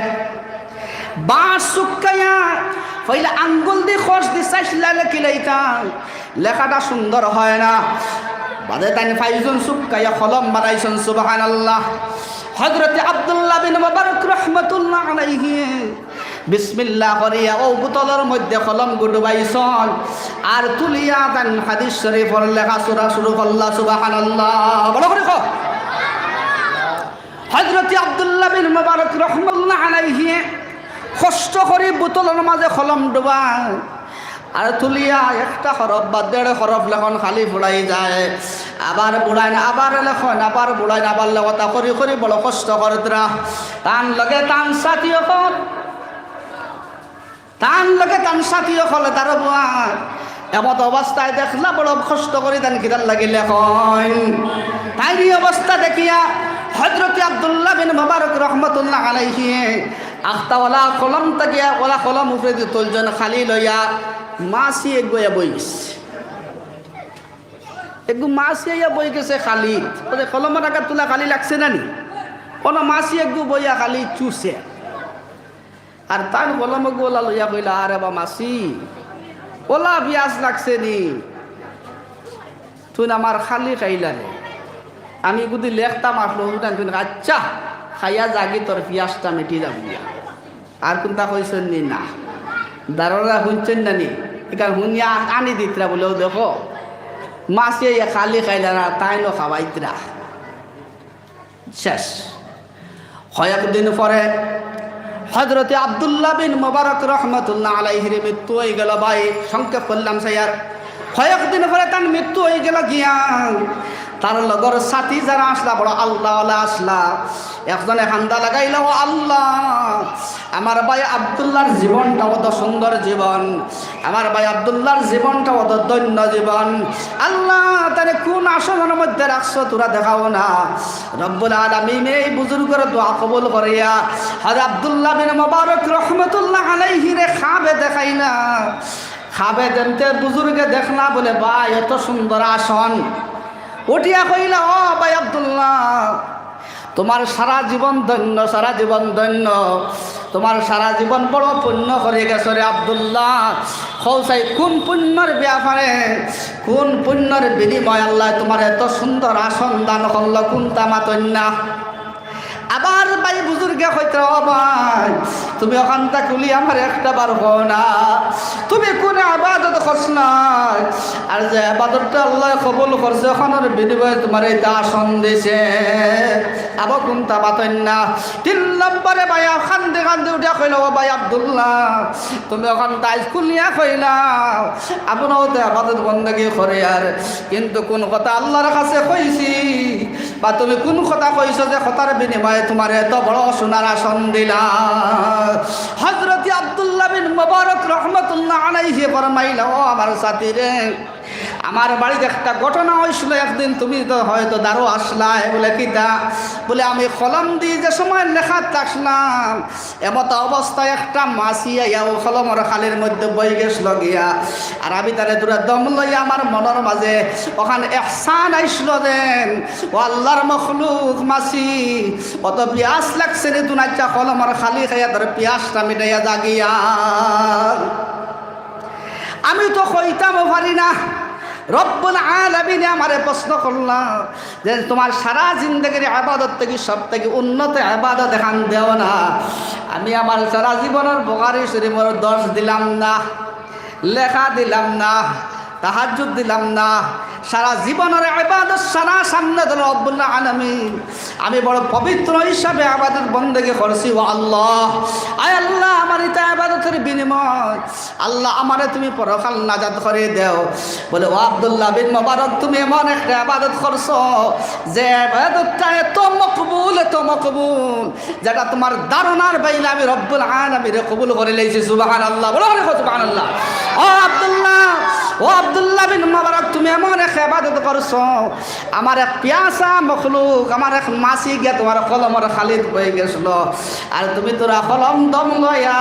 বাঁশ শুকাইয়া পয়লা আঙ্গুল দিয়ে খোস দি চাইছিলা লেখিলাইতা লেখাটা সুন্দর হয় না। বাদে তাই ফাইজন শুকাইয়া কলম বানাইছেন সুবহানাল্লাহ। হযরত আব্দুল্লাহ বিন মুবারক রহমাতুল্লাহ আলাইহি বিসমিল্লাহ করিয়া ও বোতলের মধ্যে কলম গুডবাইছেন আর তুলিয়া তান হাদিস শরীফের লেখা সূরা শুরু করলা সুবহানাল্লাহ। বড় করে কও হযরত আব্দুল্লাহ বিন মুবারক রহমাতুল্লাহ আলাইহি কষ্ট করে বোতলের মাঝে কলম ডুবায় আর তুলিয়া একটা হরফ বা 1.5 হরফ লেখন খালি ফুড়াই যায়, আবার বুড়াই না আবার লেখন আবার বুড়াই না আবার লেখতা করি করি বড় কষ্ট করতরা টান লগে টান সাথী তান লোকে তান সাথীও হলে তার বুয়ার এমত অবস্থায় দেখলা বড় কষ্ট করে তান কিদার লাগিলে কন তাই অবস্থা দেখিয়া হযরত আব্দুল্লাহ বিন মুবারক রহমাতুল্লাহ আলাইহি আখতাওয়ালা কলম তাকিয়া ওলা কলম উপরে তুলজন খালি লইয়া মাসি এগোয়া বই গেছে একটু মাসি আইয়া বই গেছে খালি কলমের টাকা তোলা খালি লাগছে না নি কোনো মাসি একটু বইয়া খালি চুষে আর তার কলম গোলা লইয়া কইলা আরে বা মাসি ওলা পিয়াজ লাগছে নি তুই আমার খালি খাইলা রে আমি যদি লেখতাম আসলো আচ্ছা খাইয়া জাগি তোর পিয়াজটা মেটি যাবি আর কোনটা কইছেন নি না দারোরা শুনছেন না নি এখানে শুনিয়া আনি দিতরা বলেও দেখো মাসে খালি খাইলা না তাই নো খাওয়াইতরা শেষ কয়েকদিন পরে হযরতে আব্দুল্লাহ বিন মুবারক রহমাতুল্লাহ আলাইহির মৃত্যু হয়ে গেল ভাই সংক্ষেপ করলাম স্যার কয়েকদিন পরে তার মৃত্যু হয়ে গেল গিয়া তার লগর সাথী যারা আসলা বড় আল্লাহ আসলা একজনে হান্দা লাগাইল ও আল্লাহ আমার ভাই আব্দুল্লাহর জীবনটা অত সুন্দর জীবন আমার ভাই আব্দুল্লাহর জীবনটা অত দৈন্য জীবন আল্লাহ তারে কোন আসনের মধ্যে রাখছো তোরা দেখাও না রব্বুল আলামিন এই বুজুর্গের দোয়া কবুল করিয়া হযরত আব্দুল্লাহ বিন মুবারক রহমাতুল্লাহ আলাইহি রে খাবে দেখাই না খাবে দেনতে বুজুর্গে দেখনা বলে ভাই এত সুন্দর আসন উঠিয়া কইলা ও ভাই আব্দুল্লাহ তোমার সারা জীবন ধন্য সারা জীবন ধন্য তোমার সারা জীবন বড় পুণ্য করে গেছো রে আব্দুল্লাহ খৌসাই কোন পুণ্যর ব্যাপারে কোন পুণ্যর বিনিময় আল্লাহ তোমার এত সুন্দর আসন দান করল কোন তামাতন্যা আবার ভাই বুজুর্গে হইতে ভাই তুমি ওখানটা খুলি আমার একটা বার হো না তুমি কোন আবাদত করছ না আর যে আবাদতটা আল্লাহ কবুল করছে ওখানের বিনিময়ে তোমার এই আসন দিছে আবার কোনটা বাতেন না 3 নম্বরে ভাই খান্দে খান্দে উঠে কইল ও ভাই আব্দুল্লাহ তুমি ওখানটা খুলিয়া কইলা আপনাও তো আবাদত বন্দেগী করে আর কিন্তু কোন কথা আল্লাহর কাছে কইছি বা তুমি কোন কথা কইছো যে কথার বিনিময়ে তোমার এত বড় সোনার আসন দিলা হযরত আব্দুল্লাহ বিন মুবারক রহমাতুল্লাহ আলাইহি ফরমাইলা ও আমার সাথী রে আমার বাড়িতে একটা ঘটনা হয়েছিল একদিন তুমি তো হয়তো দারো আসলা বলে কিতা বলে আমি কলম দিয়ে যে সময় লেখা আসলাম এমত অবস্থায় একটা মাছি আইয়া ও কলমের খালের মধ্যে বই গেছিল গিয়া আর আমি তারে দূরে দম লইয়া আমার মনের মাঝে ওখানে এহসান আইসল দেন ও আল্লাহর মখলুক মাছি অত পিয়াস লাগছে রে তুই নাচা কলমের খালি খাইয়া ধরে পিয়াসটা মিটাইয়া জাগিয়া আমি তো কইতাম পারি না রব্বুল আলামিন আমারে প্রশ্ন করলাম যে তোমার সারা জিন্দগির ইবাদত থেকে সব থেকে উন্নত ইবাদত এখান দেও না আমি আমার সারা জীবনের বুখারী শরীফের দর্শ দিলাম না লেখা দিলাম না তাহাজ্জুদ দিলাম না সারা জীবনের ইবাদত সারা সামনে ধরে রব্বুল আলামিন আমি বড় পবিত্র হিসাবে ইবাদত বন্দেগী করছি ও আল্লাহ আয় আল্লাহ আমার এটা ইবাদতের বিনিময় আল্লাহ আমারে তুমি পরকাল নাজাত করে দাও বলে ও আব্দুল্লাহ বিন মুবারক তুমি এমন একটা ইবাদত করছো যে ইবাদতটা এত মকবুল যেটা তোমার ধারণার বাইরে আমি রব্বুল আলামিন কবুল করে লইছি সুবহানাল্লাহ বলো সুবহানাল্লাহ ও আব্দুল্লাহ বিন মুবারক তুমি এমন এক ইবাদত করছো আমার এক পিয়াসা মখলুক আমার এক মাছি গিয়া তোমার কলমের খালিদ বই গেছিল আর তুমি তোরা কলম দম লইয়া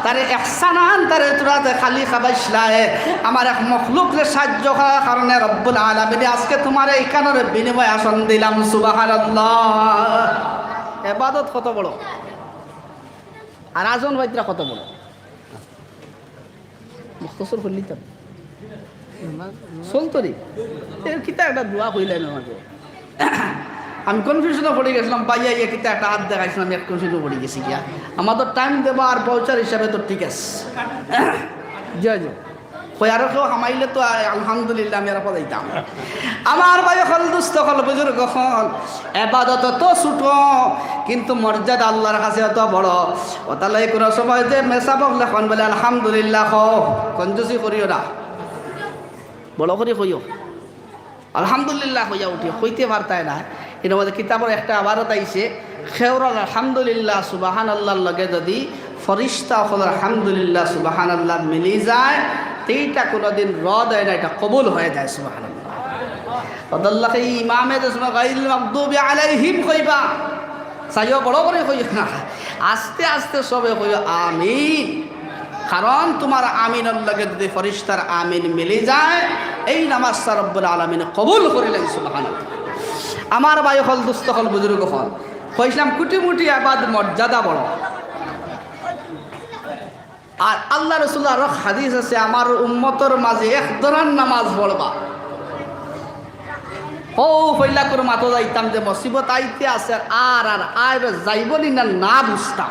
তারে একসানান তারে তোরা খালি খাবাইছিলায় আমার এক মখলুকরে সাহায্য করার কারণে রব্বুল আলামিন আজকে তোমার এইখানের বিনিময় আসন দিলাম সুবহানাল্লাহ ইবাদত কত বড় আর আজন বাইতরা কত বড় মুখতসর করলি তো চলতরি কিতা একটা দোয়া কইলেন আমাকে আমি কনফিউশনে পড়ে গেছিলাম পাইয়া ইয়ে কিতা একটা হাত দেখাইছিলাম এক কনফিউশনে পড়ে গেছি গিয়া আমার তো টাইম দেবো আর পৌঁছার হিসাবে তো ঠিক আছে জয় জয় কই আরো কেউ হামাইলে তো আলহামদুলিল্লাহ আমি আর পদাইতাম আমার ভাই হল দুস্থ হল বুজুর্গ হল এবাদত তো ছোট কিন্তু মর্যাদা আল্লাহর কাছে অত বড় ওতালাই কোনো সময় যে মেসাবক লেখন বলে আলহামদুলিল্লাহ কঞ্জুসি করিও না বড় করে কইও আলহামদুলিল্লাহ হইয়া উঠিও কইতে পারতায় না এর মধ্যে কিতাবের একটা আবারত আইছে খেউর আলহামদুলিল্লাহ সুবহানাল্লাহর লগে যদি ফরিস্তা হল আলহামদুলিল্লাহ সুবহানাল্লাহ মিলি যায়, এইটা কোনোদিন রদ হয় না, এটা কবুল হয়ে যায় সুবহানাল্লাহ। অদল্লাহ ইমামে গায়রিল মাগদুবি আলাইহিম কইবা, চাইও বড় করে কই না, আস্তে আস্তে সবে কই আমিন। কারণ তোমার আমিনের লগে যদি ফরিস্তার আমিন মিলে যায়, এই নামাজটা রব্বুল আলামিন কবুল করিলেন সুবহানাল্লাহ। আমার ভাই হল, দুস্থ হল, বুজুর্গ হল, কইছিলাম কুটি মুটি আবাদ মর্যাদা বড়। আর আল্লাহ রাসূলের আরো হাদিস আছে, আমার উম্মতর মাঝে এক ধরনের নামাজ পড়বা, ও ফইলা করে মাতো যাইতাম যে মুসিবত আইতে আছে, আর আর আর যাইবনি না না বুঝতাম।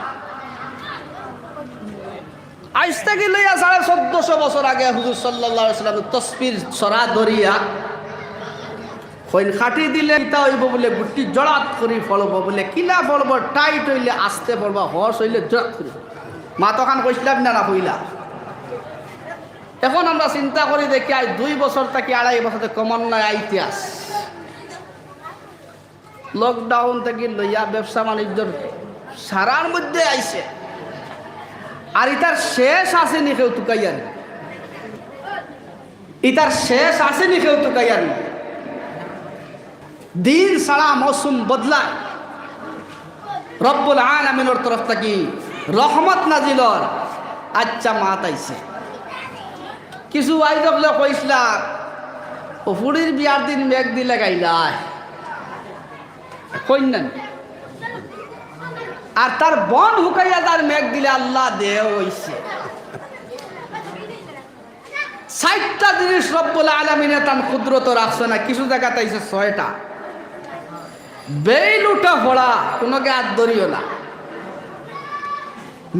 আজ থেকে লইয়া 1450 বছর আগে হুজুর সাল্লাল্লাহু আলাইহি ওয়াসাল্লাম তসবির ছড়া ধরিয়া কইন খাটি দিলে ইতা হইব বলে, গুটি জড়াত করি ফলব বলে, কিলা ফলব, টাইট হইলে আস্তে পড়বা, হর্ষ হইলে জড়াত করি। মা তখন কইছিলাম না না হইলা। এখন আমরা চিন্তা করি দেখি আজ 2 বছর থেকে 2.5 বছর ক্রমান্বয়ে ইতিহাস, লকডাউন থেকে লইয়া ব্যবসা বাণিজ্যর সারার মধ্যে আইছে, আর ইতার শেষ আসেনি কেউ তুকাইয়ার, ইতার শেষ আসেনি কেউ তুকাইয়ার। দিন সারা মৌসুম বদলায়, রব্বুল আলামিনের তরফ থেকে রহমত নাজিলর আচ্ছা মাত আইছে। কিছু আই দেখলে কইসলা ফুড়ির বিয়ার দিন মেঘ দিলে গাইলায় কইনেন, আর তার বন হুকাইয়া তার মেঘ দিলে আল্লাহ দেহ হইছে। 60টা জিনিস রব্বুল আলামিনে তার কুদরত রাখছে না, কিছু জায়গা তাইছে 6টা। বেইল উঠা ফোড়া কোনোকে হাত ধরিও না,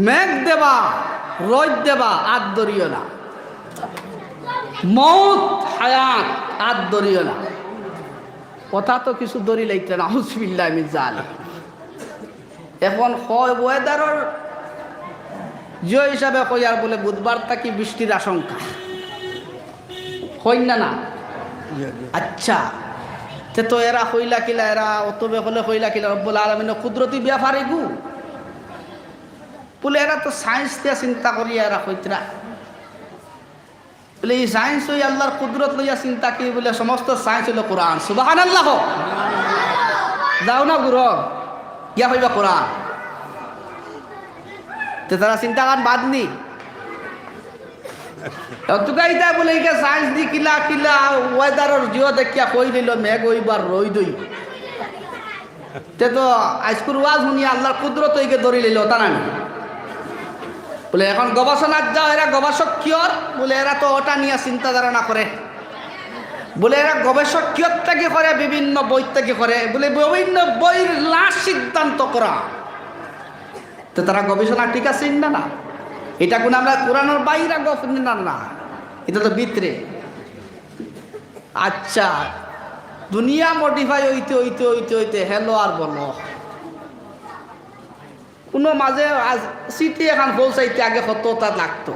মেঘ দেবা রোদ দেবা হাত ধরিও না, মৌত হায়াত হাত ধরিও না। কথা তো কিছু ধরি লাইতে না, আউযুবিল্লাহ মিন যালিক। এখন হয় ওয়েদারের যে হিসাবে কই আর বলে বুধবার থাকি বৃষ্টির আশঙ্কা, হই না না? আচ্ছা তো এরা হইলা কিলা, এরা অত বেহলে হইলা কিলা, রব্বুল আলামিনের কুদরতি ব্যাপারে গু বলে, এরা তো সায়েন্স দিয়া চিন্তা করিয়া এরা হইতরা বলে, এই সায়েন্স হই আল্লাহর কুদরত লইয়া চিন্তা কি বলে, সমস্ত সায়েন্স হইল কোরআন। সুবহানাল্লাহ। যাও না গুরু গিয়া হইবা কোরআন, তো তারা চিন্তা কান বাদ নি তুকাইতা বলে সায়েন্স দি কিলা কিলা ওয়েদারের জিও দেখিয়া কই দিল মেঘ হইবার রই দই, তে তো আজকুর ওয়াজ শুনিয়া আল্লাহর কুদরত হইকে ধরি লইল তা না বলে। এখন গবেষণার যাও, এরা গবেষক কিয়র বলে, এরা তো ওটা নিয়ে চিন্তা ধারণা করে বলে, এরা গবেষক কিয়র থেকে করে, বিভিন্ন বই থেকে করে বলে, বিভিন্ন বইয়ের লাশ সিদ্ধান্ত করা। তো তারা গবেষণা ঠিক আছে না না, এটা কোন আমরা কোরআনের বাইরে গবেষণা না, এটা তো ভিতরে। আচ্ছা দুনিয়া মডিফাই হইতে হইতে হইতে হইতে হেলো আর বলো, কোনো মাঝে সিটি এখন পৌঁছাইতে আগে কতটা লাগতো,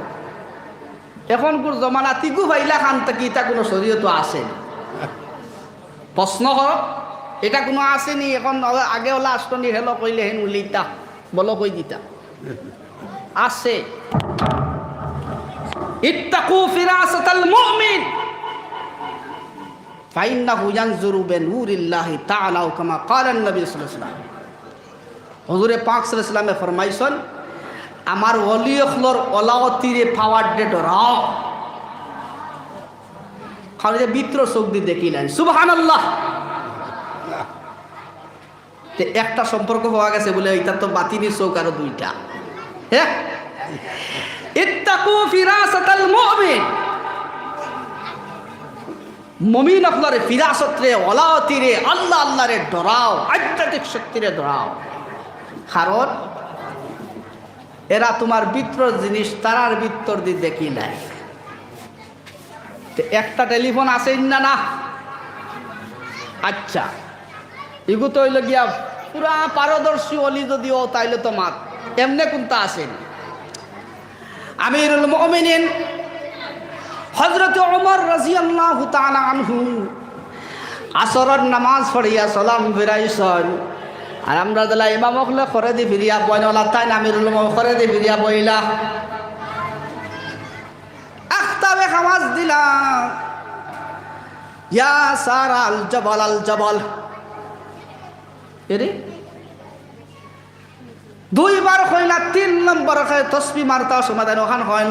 এখন কোন জমানা তিগু ভাইলা খান থেকে এটা কোনো শরীয়ত আছে? প্রশ্ন কর, এটা কোনো আসেনি? এখন আগে ওলা আসতনি হেলো কইলে হেন উলিতা বলো কই দিতা আছে। ইত্তাকু ফিরাসাতাল মুমিন ফাইন্নাহু ইয়ানজুরু বিনুরিল্লাহি তাআলা কামা ক্বালা নবী সাল্লাল্লাহু আলাইহি ওয়াসাল্লাম। হুজুরে পাক সাল্লাল্লাহু আলাইহি ওয়াসাল্লামে ফরমাইছেন, আমার ওলি হলর ওলাওতিরে পাওয়ার ডে ডরাও, খালি যে বিত্র চোখ দিয়ে দেখিলেন। সুবহানাল্লাহ। একটা সম্পর্ক হওয়া গেছে বলে, এটা তো বাতিনি চোখ আরো 2টা। হ্যাঁ, ইত্তাকু ফিরাসাতাল মুমিন, মুমিন আপনারে ফিরাসত রে, ওলাওতি রে, আল্লাহ আল্লাহ রে ডরাও, আধ্যাত্মিক শক্তি রে ডরাও। কারণ এরা তোমার বিত্র জিনিস তারার বিত্তর দিয়ে দেখি নাই। একটা টেলিফোন আছে না না? আচ্ছা এগু তো হইল গিয়া পুরা পারদর্শী অলি যদিও তাইলে তো মাত এমনি কোনটা আসেন। আমিরুল মুমিনিন হযরত ওমর রাদিয়াল্লাহু তাআলা আনহু আসরের নামাজ পড়িয়া সালাম ফিরাইছেন, আর আমরা দিলা ইমাম হলে করে দি ফিরিয়া বইনলা তাই আমিরুল উলুম করে দি ফিরিয়া বইলা আখতাবে খামাজ দিলা ইয়া সারা আল জবল এরে দুইবার কইলা 3 নম্বর কয় তসবিহ মারতা সমাধান ওখান হয়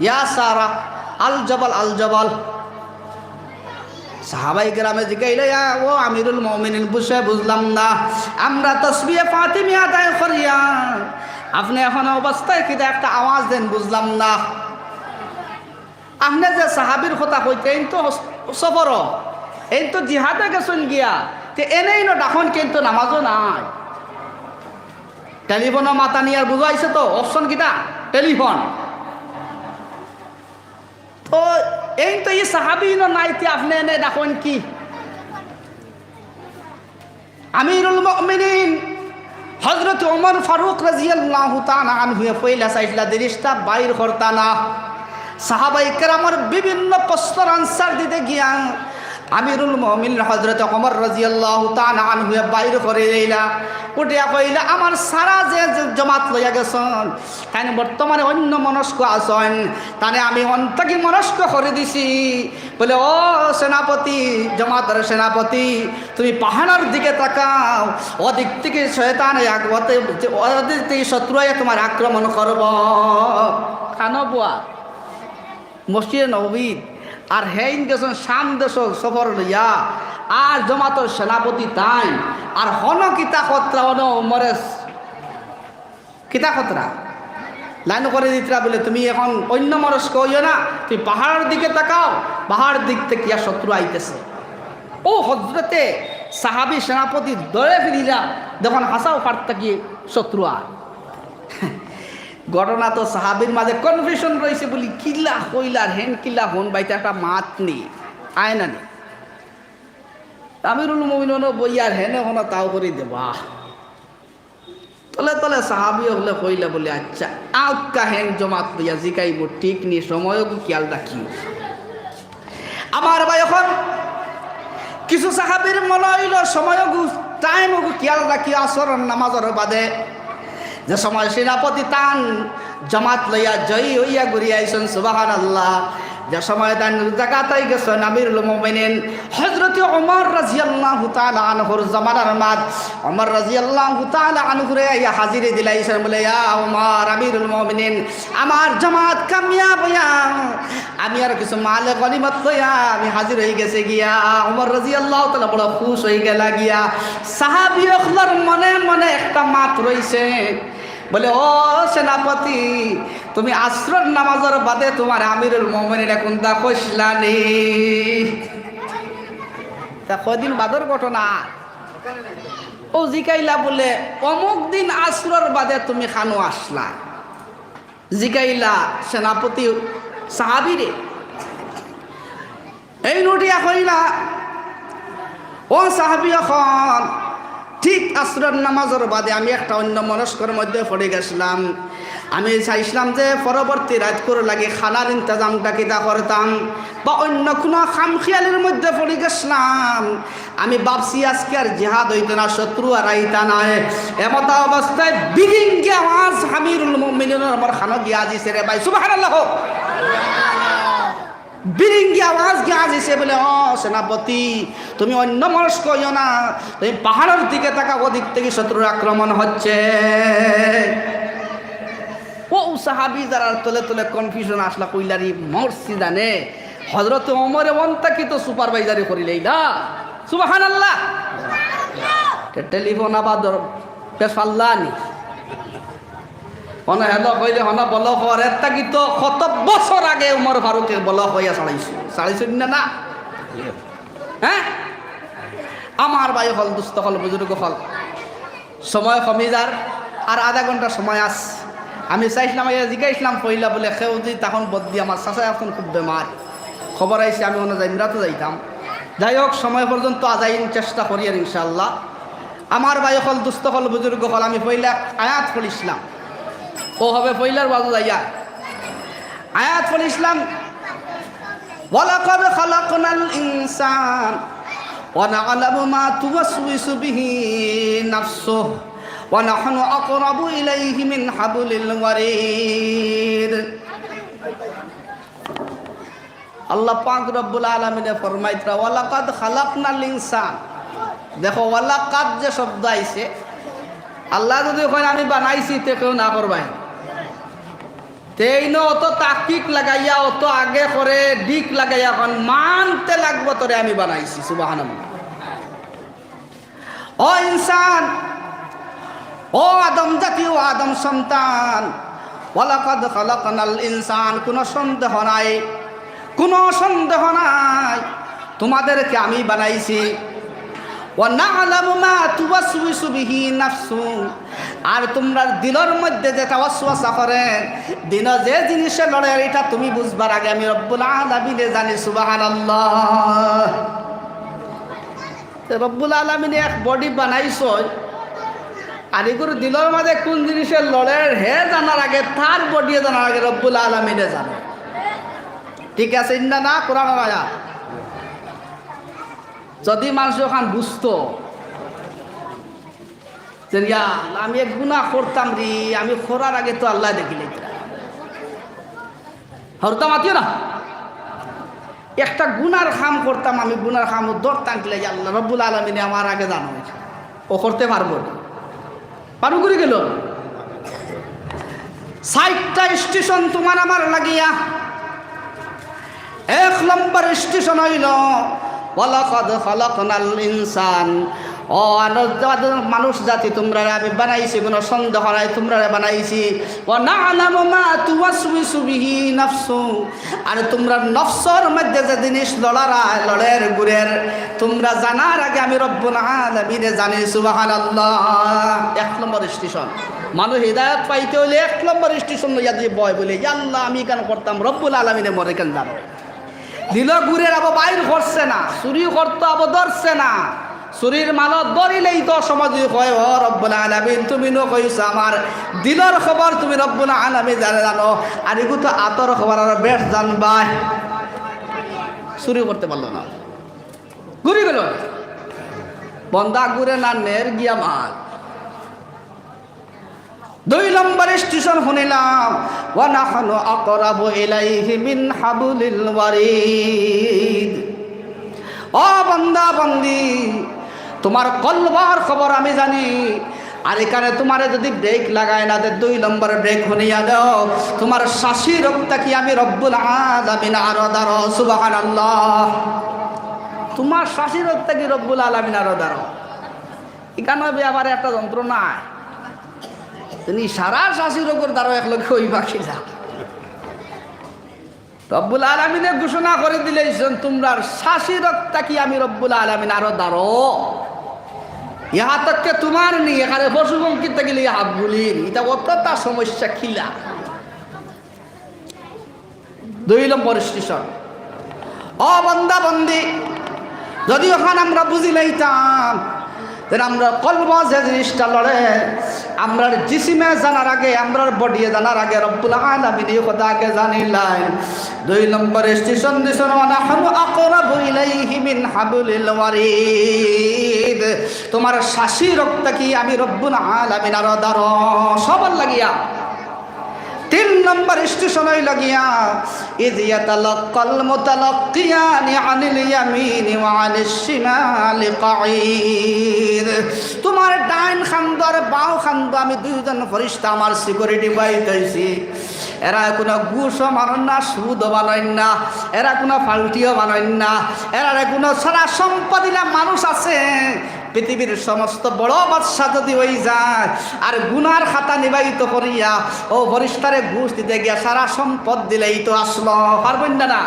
ইয়া সারা আল জবল সাহাবাই গ্রামে জিগাইলে ও আমিরুল মুমিনিন বুঝে বুঝলাম না আমরা তসবিহ ফাতিমি আদায় করিয়া আপনি এখন অবস্থায় কিটা একটা আওয়াজ দেন বুঝলাম না আপনি যে সাহাবীর কথা কইতে এই তো সফর এই তো জিহাদে গেছেন গিয়া তে এনেই না ডাখন কিন্তু নামাজও নাই টেলিফোনও মাথা নিয়ে বুঝাইছে তো অপশন কিটা টেলিফোন তো এই তো এই সাহাবী নাইতে আপনি এনে ডাখন কি আমিরুল মুমিনিন হযরত ওমর ফারুক রাদিয়াল্লাহু তাআলা আনহু পয়লা সাইডলা দৃষ্টা বাইর করতা না সাহাবায়ে কেরামের বিভিন্ন প্রশ্নের আনসার দিতে গিয়া আমিরুল মুমিনিন হযরত ওমর রাদিয়াল্লাহু তাআলা আনহু বাইর করে দিলা উঠিয়া কইলা আমার সারা যে জামাত লইয়া গেছেন তাই বর্তমানে অন্য মনস্ক আছেন তানে আমি অন্তকি মনস্ক করে দিছি বলে ও সেনাপতি জামাতের সেনাপতি তুমি পাহাড়ের দিকে তাকাও ওদিক থেকে শয়তান ওদিক থেকে শত্রু তোমার আক্রমণ করব খানো বুয়া মসজিদে নববী আর হেইন গেছেন শাম দেশ সফর লইয়া আর জমাতর সেনাপতি তাই আর হন কিতা খতরা হন মরেস কিতা খতরা লাইন করে দিতরা বলে তুমি এখন অন্য মরস কইও না তুমি পাহাড়ের দিকে তাকাও পাহাড় দিক থেকে ইয়া শত্রু আইতেছে ও হজরতে সাহাবী সেনাপতি দৌড়ে ফিরিলা যখন হাসাও পারতা কি শত্রু আর ঘটনা তো সাহাবীর মাঝে কনফিউশন রয়েছে বলি কিল্লা কইলার হেন কিল্লা হন বাইতে একটা মাত নেই আয় না নেই আমিরুল মুমিনিন বইয়ার হেনে হনো তাও করে দেবা তলে তলে সাহাবী হলে কইলা বলে আচ্ছা আউকা হেন জমাত দিয়া জিকাইব ঠিক নি সময়ও খেয়াল রাখি আমার ভাই এখন কিছু সাহাবীর মনে হইল সময়ও টাইমও খেয়াল রাখি আসর নামাজের বাদে যে সময় সেনাপতি তান জামাত লইয়া জয়ী হইয়া ঘুরিয়া আইসেন সুবহানাল্লাহ যে সময় তান জাকাতাই গেছেন আমিরুল মুমিনিন হযরত ওমর রাদিয়াল্লাহু তাআলা আনহুর জামানার মাদ ওমর রাদিয়াল্লাহু তাআলা আনহুরে ইয়া হাজিরে দিলাইছেন বলে ইয়া ওমর আমিরুল মুমিনিন আমার জামাত কামিয়াব হইয়া আমি আর কিছু মালে গনিমত লইয়া আমি হাজির হয়ে গেছে গিয়া ওমর রাদিয়াল্লাহু তাআলা বড় খুশ হয়ে গেলা গিয়া সাহাবী ওখলার মনে মনে একটা মাত রইছে বলে ও সেনাপতি তুমি আসরের নামাজের বাদে তোমার আমিরুল মুমিনিন এখন তা কইসলানি তা কদিন বাদর ঘটনা ও জিকাইলা বলে অমুক দিন আসরের বাদে তুমি খানো আসলা জিকাইলা সেনাপতি সাহাবীরে এই নোটিয়া কইলা ও সাহাবী এখন ঠিক আসরের নামাজের বাদে আমি একটা অন্য মনস্কর মধ্যে পড়ে গেছিলাম আমি চাইছিলাম যে পরবর্তী রাত করে লাগে খানার ইন্তজামটা কিতা করতাম বা অন্য কোনো খামখিয়ালের মধ্যে পড়ে গেছিলাম আমি ভাবছি আজকে আর জিহাদ হইতো না শত্রু আর আইতা নাই এমত অবস্থায় বিরিঙ্গি আওয়াজ আমিরুল মুমিনিন আমার খানো গিয়া দিছে রে ভাই সুবহানাল্লাহ বিরিঙ্গি আওয়াজ গিয়া দিছে বলে ও সেনাপতি তুমি অন্য মানুষ কইও না তুমি পাহাড়ের দিকে তাকা ওদিক থেকে শত্রুর আক্রমণ হচ্ছে ও সাহাবী যারা তলে তলে কনফিউশন আসলা কইলারি মরছি জানে হযরত ওমর অন্তকি তো সুপারভাইজারি করিলেই না সুবহানাল্লাহ টেলিফোন আবার পেশাল্লানি হন হেল কইলে হন বল করে তাকি তো কত বছর আগে উমর ফারুকের বল হইয়া ছাড়াইছো না না হ্যাঁ আমার ভাই হল দুস্থ হল বুজুর্গ হল সময় কমি যার আর আধা ঘন্টা সময় আস আমি চাইছিলাম জিগাইছিলাম পহিলা বলে সেও যদি তখন বদলি আমার চাচা এখন খুব বেমার খবর আইসে আমি মনে যাইমরাতে যাইতাম যাই হোক সময় পর্যন্ত আজাইন চেষ্টা করি আর ইনশাআল্লাহ আমার ভাই হল দুস্থ হল বুজুর্গ হল আমি পহিলা আয়াত পড়িছিলাম ও হবে পহিলার বাজু যাইয়া আয়াত পড়িছিলাম ওয়ালাকাদ খালাকনাল ইনসান ওয়া না'লামু মা তুওয়াসওয়িসু বিহি নাফসুহু ওয়া নাহনু আকরাবু ইলাইহি মিন হাবলিল ওয়ারিদ। আল্লাহ পাক রব্বুল আলামিনে ফরমাইতরা ওয়ালাকাদ খালাকনাল ইনসান। দেখো ওয়ালাকাদ যে শব্দ আইছে, আল্লাহ যদি কয় আমি বানাইছি তে কেউ না করবাই, তেইন অত তাকিক লাগাইয়া অত আগে করে দিক লাগাইয়া এখন মানতে লাগবো তোরে আমি বানাইছি। সুবহানাল্লাহ। ও ইনসান, ও আদম জাতি, ও আদম সন্তান, ওয়ালাকাদ খালাকনাল ইনসান, কোনো সন্দেহ নাই, কোনো সন্দেহ নাই, তোমাদেরকে আমি বানাইছি। ওয়া না'লামু মা তুওয়াসওয়িসু বিহি নাফসু, আর তোমরা দিলের মধ্যে যেটা ওয়াসওয়াসা করে, দিন যে জিনিসে লড়ে এটা তুমি বুঝবার আগে আমি রব্বুল আলামিনে জানি। সুবহানাল্লাহ। রব্বুল আলামিনে এক বডি বানাইছো, আর এগুলো দিলের মাঝে কোন জিনিসে লড়ে হে জানার আগে, তার বডি জানার আগে রব্বুল আলামিনে জানে। ঠিক আছে না? কোরআনের আয়াত। যদি মানুষ ওখান বুঝতো যে আমি এক গুনাহ করতাম রে, আমি করার আগে তো আল্লাহ দেখিলে হরতাম আতিও না, একটা গুনার খাম করতাম, আমি গুনার খাম দৌড়তাম কিলে আল্লাহ রব্বুল আলামিনে আমার আগে জানো, ও করতে পারবো না, পারু করে গেল। ৬০টা স্টেশন তোমার আমার লাগিয়া, ১ নম্বর স্টেশন হইল ওয়ালাকাদ খালাকনাল ইনসান। ও মানুষ জাতি তোমরা আমি বানাইছি, কোনো সন্দেহ নাই, তোমরা বানাইছি। ওয়া না'লামু মা তুওয়াসওয়িসু বিহি নাফসু, আর তোমরা নফসের মধ্যে যে জিনিস লড়ের গুরের তোমরা জানার আগে আমি রব্বুল আলামিনে জানি। সুবহানাল্লাহ। ১ নম্বর স্টেশন। মানুষ হিদায়াত পাইতে হইলে ১ নম্বর স্টেশন লইয়া দিয়ে বয় বলে আল্লাহ আমি কেন করতাম, রব্বুল আলামিনে মরে কেন জানো। দিল গুরের আবো বাইর করছে না, চুরি করতো আবো ধরছে না, চুরির মালত ধরিলেই তো সমাজ কয় ও রব্বুল আলামিন তুমি নো কইছ আমার দিলর খবর তুমি রব্বুল আলামিন জানো, আর এগু তো আতর খবর আর বেশ জানবাই। চুরি করতে পারলো না, ঘুরি গেল বন্দা ঘুরে না নের গিয়া মাল। ২ নম্বর স্টেশন শুনিলাম ওয়া নাহনু আকরাবু ইলাইহি মিন হাবলিল ওয়ারিদ। ও বান্দা বান্দি, তোমার কলবার খবর আমি জানি, আর এখানে তোমারে যদি ব্রেক লাগায় না ২ নম্বর ব্রেক শুনিয়া দাও, তোমার শ্বাসি রক্তা কি আমি রব্বুল আলামিন আরো দারো। সুবহানাল্লাহ। তোমার শ্বাসি রক্তা কি রব্বুল আলামিন আরো দারো। এখানে আবার একটা যন্ত্র নাই, তিনি সারা শাশির ওপর দ্বারা এক লক্ষ ওই বাকি যা রব্বুল আলামিনে ঘোষণা করে দিলেছেন তোমরা শাশির কি আমি রব্বুল আলামিন আরো দাঁড়ো। ইহা তককে তোমার নি এখানে পশু পঙ্কিতে গেলে হাত গুলির এটা অতটা সমস্যা খিলা। ২ নম্বর স্টেশন। ও বন্দা বন্দি, যদি ওখানে আমরা বুঝি লইতাম আমরা কলব যে জিনিসটা লড়ে আমরা জিসিমে জানার আগে, আমরা বডি জানার আগে রব্বুল আলামিন এই কথা আগে জানিলেন। ২ নম্বর স্টেশন দিছেন ওয়া নাহনু আকরাবু ইলাইহি মিন হাবলিল ওয়ারিদ। তোমার শ্বাসি রক্ত কি আমি রব্বুল আলামিন আরো দারো সবার লাগিয়া। ৩ নম্বর স্টেশন হইল গিয়া ইয ইয়াতালাক্কাল মুতালাক্কিয়ানি আনিল ইয়ামিনি ওয়া আনিশ শিমালি কাঈদ। তোমার ডাইন খান্দ আর বাও খান্দ আমি ২জন ফেরেশতা আমার সিকিউরিটি বাইতেছি। এরা কোনো ঘুষও মানেন না, সুদও বানাইন না, এরা কোনো ফাল্টিও বানাইন না, এরা কোনো সারা সম্পদিলা মানুষ আছে। পৃথিবীর সমস্ত বড় বাদশা যদি হয়ে যায় আর গুনার খাতা নিবাহিত করিয়া ও ফেরেশতারে ঘুষ দিতে গিয়া সারা সম্পদ দিলেই তো আসলো, পারবেন না।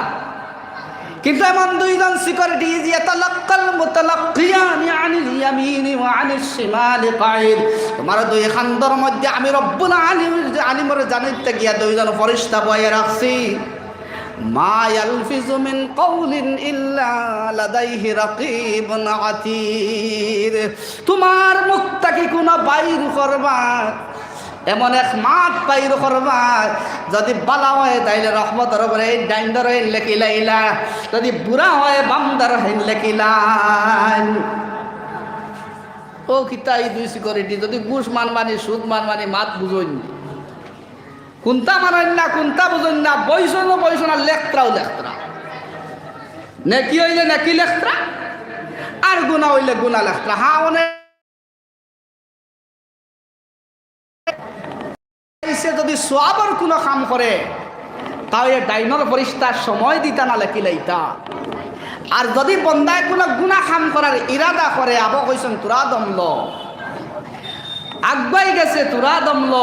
কিন্তু এমন 2জন সিকিউরিটি ইয়াতালাক্কাল মুতালাক্কিয়ানি আনিল ইয়ামিনি ওয়া আনিশ শিমালি কাঈদ। তোমার 2 খান্দর মধ্যে আমি রব্বুল আলিমের জানিতে গিয়া 2জন ফেরেশতা বয়ে রাখছি। মা ইয়ালফিজু মিন কাউলিন ইল্লা লাদাইহি রাকিবুন আতীদ। তোমার মুখটা কি কোনো বাইর করবা, এমন এক মাঠ পাইর করবা যদি বালা হয় তাইলে রহমতর উপরে ডাইন্ডর হইন লেখিলাইলা, যদি বুড়া হয় বামদার হইন লেখিলাইন। ও কিতা এই দুই সিকিউরিটি যদি ঘুষ মানমানি সুদ মানমানি মাত বুঝইন কোনটা মানেন না কোনটা বুঝইন না, বইস না লেখত্রাও লেখত্রা, নেকি হইলে নেকি লেখত্রা আর গুণা হইলে গুণা লেখত্রা। হ্যাঁ অনেক যদি সোয়াবর কোনো কাম করে তাহলে ডাইনর ফরিস্তার সময় দিতা না লেখিলাইতা। আর যদি বন্দায় কোনো গুণা কাম করার ইরাদা করে আবো কইছেন তোরা দমল আগুয়াই গেছে, তোরা দমল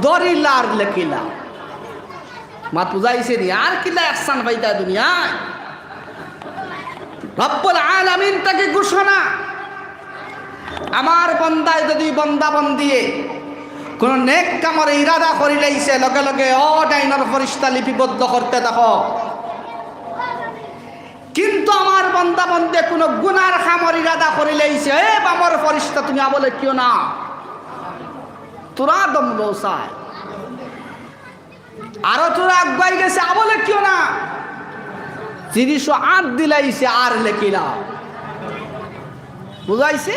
দরিলার লেখিলা মা বুঝাইছে নি আর কিলা একসান পাইতা দুনিয়ায়। রব্বুল আলামিন তাকে ঘোষণা, আমার বন্দায় যদি বন্দাবন দিয়ে কোন নেক কামর ইরাদা করিলাইছে লগে লগে ও ডাইনর ফরিস্তা লিপিবদ্ধ করতে দেখো। কিন্তু আমার বন্দা বন্দে কোনো গুনার কামর ইরাদা করিলাইছে এ বামর ফরিস্তা তুমি আবলে কিও না, তোরা দম লৌসায় আরো তোরা আগুয়াই গেছে আবলে কিও না, ৩০৮ দিলাইছে আর লেখিলা বুঝাইছে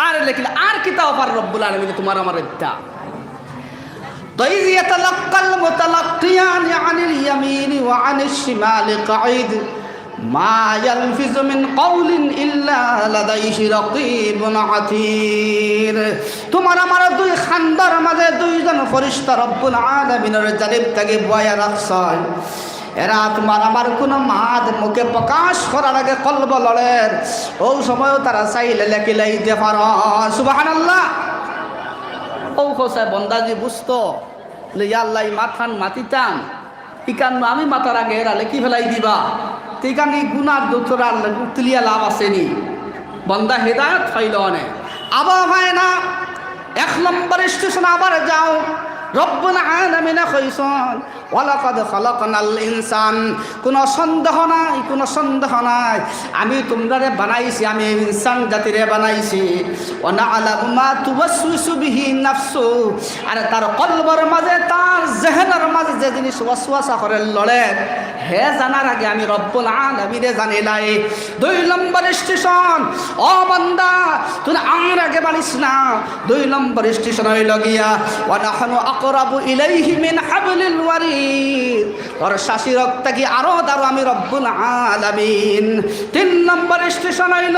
আর লেখিলা আর কিতা অফার রব্বুল আলামিন তোমার আমার ইচ্ছা। طيب يتلقى المتلقيان عن اليمين وعن الشمال قعيد ما يلفظ من قول إلا لديه رقيب عتيد। তোমার আমার দুই খান্দার মাঝে দুইজন ফেরেশতা রব্বুল আলামিনের জানিব থেকে বয়া রাখছেন। এরা তোমার আমার কোনো মাদ মুখে প্রকাশ করার আগে কলব লড়ের ও সময়ও তারা চাইলে লেখিলাইতে পার। সুবহানাল্লাহ। ও কোসায় বন্দাজি বুঝতো আল্লাহ মাথান মাতিতাম ইকান্ন আমি মাথার আগে এরা লেখি ফেলাই দিবা তেকানি গুনার দোতরা তুলিয়া লাভ আসেনি। বন্দা হেদায়ত ফাইল অনেক আবার হয় না। ১ নম্বর স্টেশন আবার যাও, রব্বুল আলামিন কইছেন ওয়ালাকাদ খালাকনাল ইনসান, কোনো সন্দেহ নাই কোনো সন্দেহ নাই আমি তোমরারে বানাইছি, আমি ইনসান জাতিরে বানাইছি। ওয়া না'লামু মা তুওয়াসওয়িসু বিহি নাফসু, আর তার কলবের মাঝে তার জেহনের মাঝে যে জিনিস ওয়াসওয়াসা করে লড়ে হে জানার আগে আমি রব্বুল আলামিনে জানিলাই। ২ নম্বর স্টেশন ও বান্দা তুই আমার আগে বানিস না। ২ নম্বর স্টেশন হইল গিয়া ওয়া নাহনু আকরাবু ইলাইহি মিন হাবলিল ওয়ারিদ, তোর শাসি রক্ত কি আরো দারো আমি রব্বুল আলামিন। ৩ নম্বর স্টেশন হইল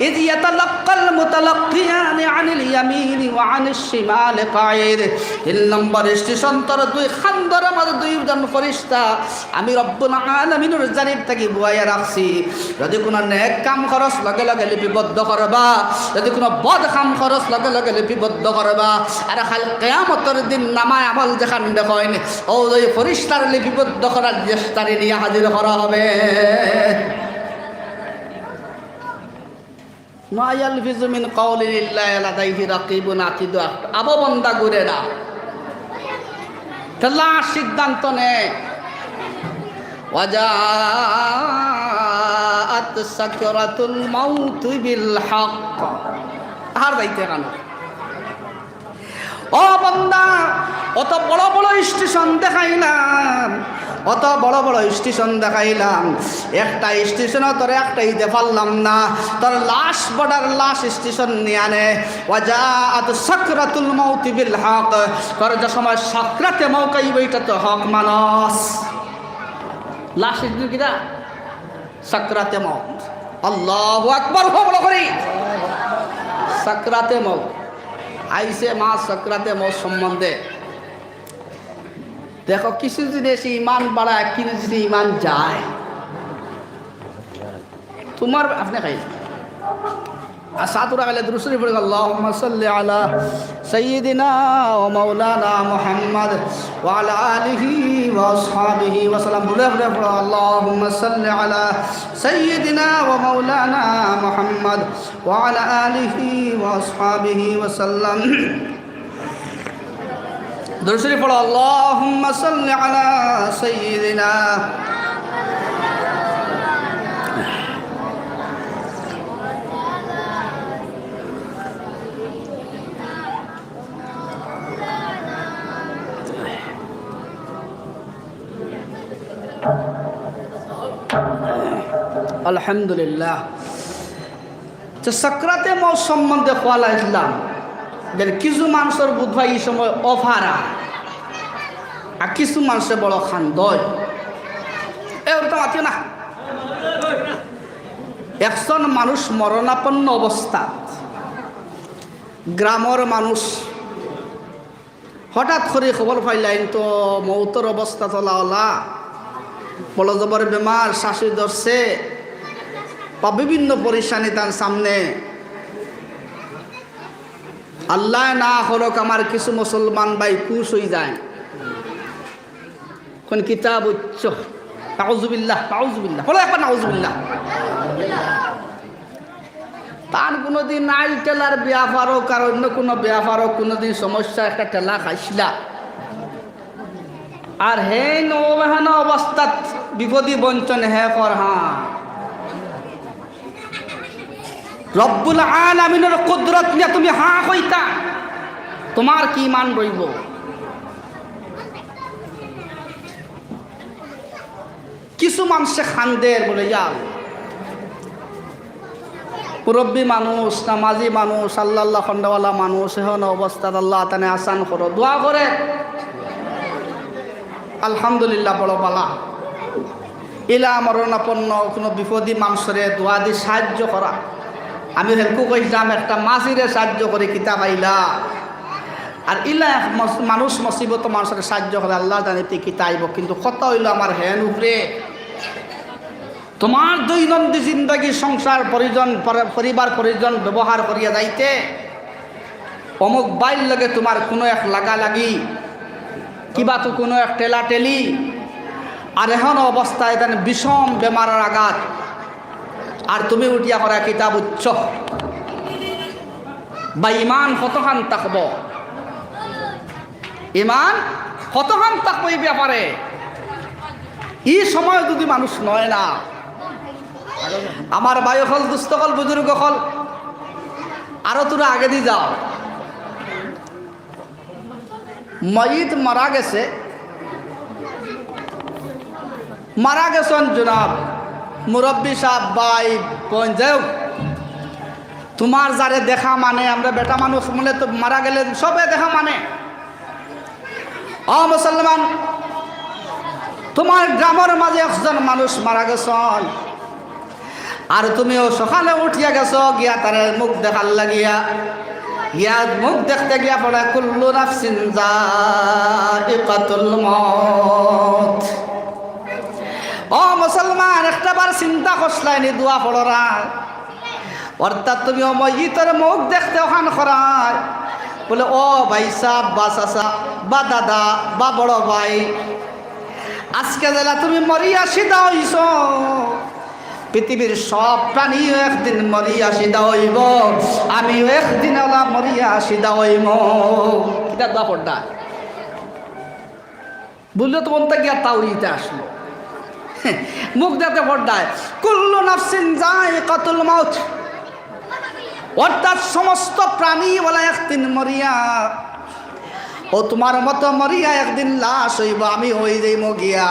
ইয ইয়াতালাক্কাল মুতালাক্কিয়ানি আনিল ইয়ামিনি ওয়া আনিশ শিমালি কাঈদ। ৩ নম্বর স্টেশন তোর দুই খান্দার মাঝে দুইজন ফেরেশতা আমি রব্বুল আলামিনের জানিব থেকে বুয়াইয়া রাখছি। যদি কোনো নেক কাম খরচ লগে লগে লিপিবদ্ধ করবা, যদি কোনো বদ কাম খরচ লগে লগে লিপিবদ্ধ করবা। আর খাল কিয়ামতের দিন নামায় আমল যেখান দেখেন ও ওই ফেরেশতার লিপিবদ্ধ করার চেষ্টারে নিয়ে হাজির করা হবে। মা ইয়ালফিজু মিন কাওলিন ইল্লা লাদাইহি রাকিবুন আতীদ। আবো বান্দা ঘুরে না আল্লাহ সিদ্ধান্ত নে ওয়াজাআত সাকরাতুল মাউত বিল হক। আর যাইতে কেন ও বান্দা, অত বড় বড় স্টেশন দেখাইলাম, অত বড় বড় স্টেশন দেখাইলাম, একটা স্টেশনও তোর একটাই দিতে পারলাম না। তোর লাশ বর্ডার লাশ স্টেশন নিয়ে আনে ওয়াজাআত সাকরাতুল মাউত বিল হক। তোর যে সময় সাকরাতে মৌকাই বইটা তো হক মানস লাশ কিনা সাকরাতে মৌত। আল্লাহু আকবার বলো করি সাকরাতে মৌত আইসে মা সাকরাতে মৌত সম্বন্ধে দেখো কিছু জিনিস ইমান বাড়ায় কিছু জিনিস ইমান যায়। তোমার আপনি খাই সাতুরা গেলে দুরুদ শরীফ পড়ে আল্লাহুম্মা সাল্লি আলা সাইয়্যিদিনা ওয়া মাওলানা মুহাম্মদ ওয়া আলা আলিহি ওয়া আসহাবিহি ওয়া সাল্লাম। বলে বলে পড়ো আল্লাহুম্মা সাল্লি আলা সাইয়্যিদিনা ওয়া মাওলানা মুহাম্মদ ওয়া আলা আলিহি ওয়া আসহাবিহি ওয়া সাল্লাম। দুরুদ শরীফ পড়ো আল্লাহুম্মা সাল্লি আলা সাইয়্যিদিনা আলহামদুলিল্লাহ। তো সাকরাতে মৌত সম্বন্ধে কোয়ালা ইসলাম যে কিছু মানুষের বুধ ভাই এই সময় অফারা আর কিছু মানুষের বড় খান্দয় তো মাতিও না। একজন মানুষ মরণাপন্ন অবস্থা, গ্রামের মানুষ হঠাৎ করে খবর পাইলেন তো মৌতর অবস্থা তোলা বড় জবর বেমার, শাশি ধরছে বা বিভিন্ন পরিশানি তার সামনে। আল্লাহ না হলক আমার কিছু মুসলমান ভাই খুশ হয়ে যায়, কোন কিতাব উচ্চ নাউজুবিল্লাহ নাউজুবিল্লাহ বলো একবার নাউজুবিল্লাহ। তার কোনোদিন নাইল টেলার ব্যাপার হোক আর অন্য কোনো ব্যাপার হোক, কোনোদিন সমস্যা একটা টেলা খাইছিলা আর হে নৌবাহান অবস্থাত বিপদী বঞ্চন হে কর রব্বুল আলামিনের কুদরত নিয়ে তুমি কইতা, তোমার কি মান রইব? কিছু মানুষে খান্দের বলে যাও, মুরব্বী মানুষ, নামাজি মানুষ, আল্লাহ খন্ডওয়ালা মানুষ, এখন অবস্থাত আল্লাহ তানে আসান করো, দোয়া করে আলহামদুলিল্লাহ বড় বালা। ইলা মরণাপন্ন কোনো বিপদী মানুষরে দোয়া দিয়ে সাহায্য করা। আমি হেলকু কইলাম একটা মাঝিরে সাহায্য করে কিতাব আইলা আর ইলা মানুষ মুসিবত মানুষের সাহায্য করে আল্লাহ জানিতে কিতা আইব, কিন্তু কত হইল আমার হেন উপরে তোমার দৈনন্দিন জিন্দগি সংসার পরিবার পরিজন ব্যবহার করিয়া যাইতে অমুক বাইর লাগে তোমার কোনো এক লাগি কিবা তো কোনো এক টেলি আর এখন অবস্থায় এখানে বিষম বেমারের আঘাত আর তুমি উঠিয়া করা কিতাব উচ্চ বা ইমান কতখান থাকব, ইমান কতখান থাকবো এই ব্যাপারে। এই সময় যদি মানুষ নয় না, আমার বায়ু হল দুস্থ হল বুজুর্গ হল আরো তোরা আগে দিয়ে যাও। ময়িত মারা গেছেন জনাব মুরব্বী সাহেব ভাই বোন, যাও তোমার যারে দেখা মানে আমরা বেটা মানুষ মনে তো মারা গেলে সবে দেখা মানে মুসলমান, তোমার গ্রামের মাঝে একজন মানুষ মারা গেছেন আর তুমিও সকালে উঠিয়া গেছো গিয়া তার মুখ দেখার লাগিয়া গিয়া মুখ দেখতে গিয়া পড়ে কুল্লু নাফসিন যায়িকাতুল মউত। মুসলমান একটা বার চিন্তা করছলাইনি দোয়া পড়রা, অর্থাৎ তুমি ময়িতের মুখ দেখতে ওখান করায় বলে ও ভাই সাহ বা চাচা বা দাদা বা বড় ভাই, আজকে জেলা তুমি মরিয়া সিধা হইছ, পৃথিবীর সব প্রাণীও একদিন মরিয়া সিধা হইব, আমিও একদিন ওলা মরিয়া সিধা হইব। এটা দোয়া পড়া বললে তো মনটা গিয়া তাওরিতে আসলো, মুখ দেখতে পড়ায় কুল্লু নাফসিন যায়িকাতুল মাউত, অর্থাৎ সমস্ত প্রাণী বলা একদিন মরিয়া, ও তোমার মতো মরিয়া একদিন লাশ হইব, আমি হই যাইব গিয়া।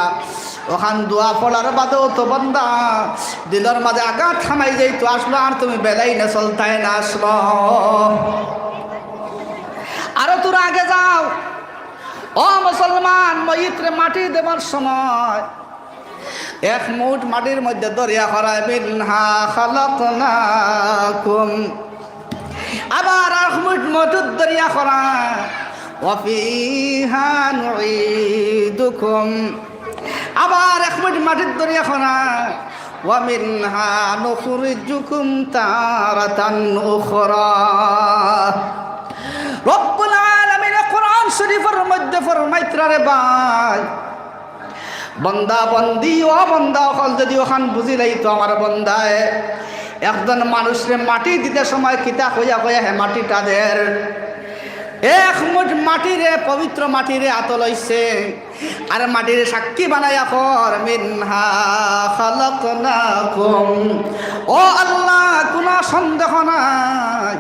ওখান দোয়া পড়ার বাদেও তো বন্দা দিলের মাঝে আঘাত থামাই যাই তো আসলো, আর তুমি বেলাই না চলতাই না আসলো। আরো তোরা আগে যাও। ও মুসলমান, ময়িত্রে মাটি দেবার সময় এক মুঠ মাটির মধ্যে দরিয়া করায় মিনহা খালাকনাকুম, আবার এক মুঠ মজুদ দরিয়া করায় ওয়াফিহা নুঈদুকুম, আবার এক মুঠ মাটির দরিয়া করায় ওয়া মিনহা নুখরিজুকুম তারাতান উখরা। রব্বুল আলামিন কোরআন শরীফের মধ্যে ফরমাইতরা ভাই, বন্দা বন্দি ও বন্দা হল যদি ওখান বুঝিলাই তো আমার বন্দায় একজন মানুষরে মাটি দিতে সময় কিতা হইয়া হইয়া হে মাটিটাদের এক মুঠ মাটিরে পবিত্র মাটিরে আত লইছে আর মাটিরে সাক্ষী বানাইয়া কর মিনহা খালাকনাকুম, ও আল্লাহ কোনো সন্দেহ নাই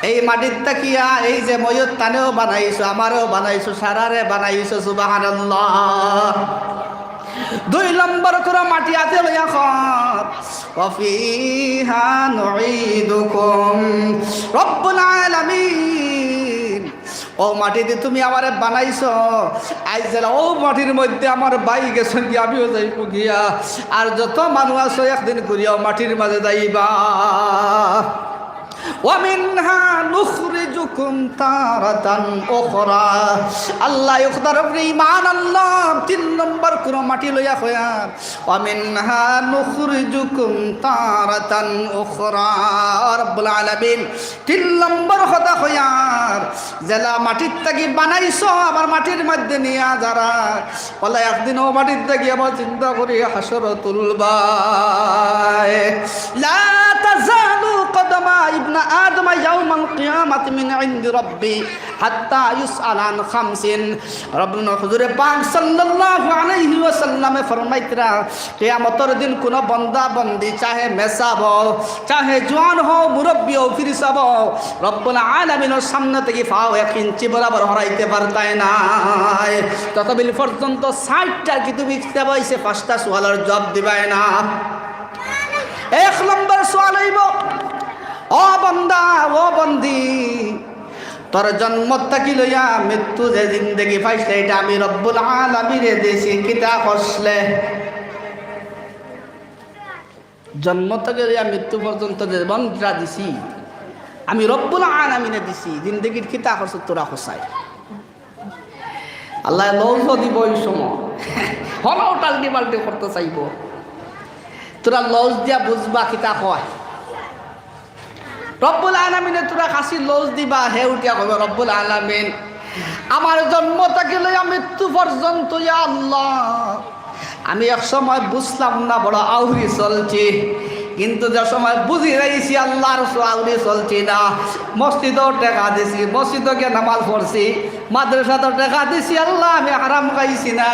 এই মাটির তাকিয়া এই যে ময়ূর তানেও বানাইছো, আমারও বানাইছো, সারারে বানাইছো, সুবহানাল্লাহ। দুই নম্বর করে মাটি হাতে লইয়া খাত ওয়াফিহা নুঈদুকুম রব্বুল আলামিন ও মাটিতে তুমি আমারে বানাইছো আজ ও মাটির মধ্যে আমার বাই গেছেন কি আমিও যাইব গিয়া আর যত মানুষ আছো একদিন করিয়াও মাটির মাঝে যাইবা ওয়ামিনহা নুখরিজুকুম তারাতান উখরা আল্লাহ ইখতার উপরে ঈমান আল্লাহ তিন নম্বর কোন মাটি লইয়া কয়ার ওয়ামিনহা নুখরিজুকুম তারাতান উখরা রব্বুল আলামিন তিন নম্বর কথা কয়ার জেলা মাটির থেকে বানাইছো আবার মাটির মধ্যে নিয়া যারা বলে একদিন ও মাটির থেকে আবার চিন্তা করি হাসর তুলবা লা তাজালু কদমা ইবনা আদম ইয়াউমাল কিয়ামাতি মিন ইনদি রাব্বি হাত্তা ইউসআল আন খামসিন রব্বুল হুজুরে পাক সাল্লাল্লাহু আলাইহি ওয়াসাল্লামে ফরমাইতরা কিয়ামতের দিন কোন বান্দা বন্দি চাহে মেসাব চাহে জওয়ান হও মুরব্বি হও ফিরিসাব রব্বুল আলামিনের সামনে থেকে পাও 1 ইঞ্চি বরাবর হরাইতে পারতাই না ততবিল পর্যন্ত 60টা কিতাব কিতাব হইছে 5টা সওয়ালের জবাব দিবাই না এক নম্বর সওয়াল হইব ও বান্দা ও বন্দি তোর জন্ম থেকে লইয়া মৃত্যু যে জিন্দগি পাইছে এটা আমি রব্বুল আলামিনে দিছি কিতা করছলে জন্ম থেকে লইয়া মৃত্যু পর্যন্ত যে জীবনটা দিছি আমি রব্বুল আলামিনে দিছি জিন্দগির কিতা করছ তোরা হোসাই আল্লাহ লৌজ দিব এই সময় হলো টালটি পাল্টি করতে চাইব তোরা লৌজ দিয়া বুঝবা কিতা কয় রব্বুল আলামিনে তোরা খাসি লৌজ দিবা হে উঠিয়া কবে রব্বুল আলামিন আমার জন্ম থেকে লইয়া মৃত্যু পর্যন্ত ইয়া আল্লাহ আমি এক সময় বুঝলাম না বড় আউরি চলছি কিন্তু যে সময় বুঝি রয়েছি আল্লাহর আউরি চলছি না মসজিদও টেকা দিছি মসজিদকে নামাজ পড়ছি মাদ্রাসাতেও টেকা দিছি আল্লাহ আমি হারাম খাইছি না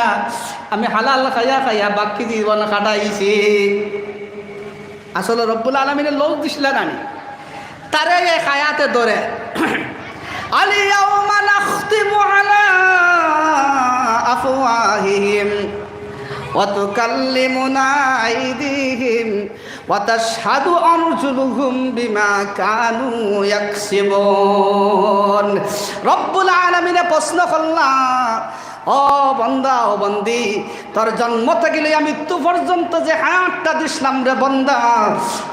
আমি হালাল খাইয়া খাইয়া বাকি জীবন কাটাইছি আসলে রব্বুল আলামিনে লৌজ দিছিলেন আমি তারে এক আয়াতে ধরে আলিয়াউমা নাখতিমু আলা আফওয়াহিহিম ওয়া তুকাল্লিমুনা আইদিহিম ওয়া তাশহাদু আরজুলুহুম বিমা কানু ইয়াকসিবুন রব্বুল আলামিনে প্রশ্ন করলাম ও বান্দা ও বন্দি তোর জন্ম থেকে লইয়া মৃত্যু পর্যন্ত যে হায়াতটা দিছিলাম রে বান্দা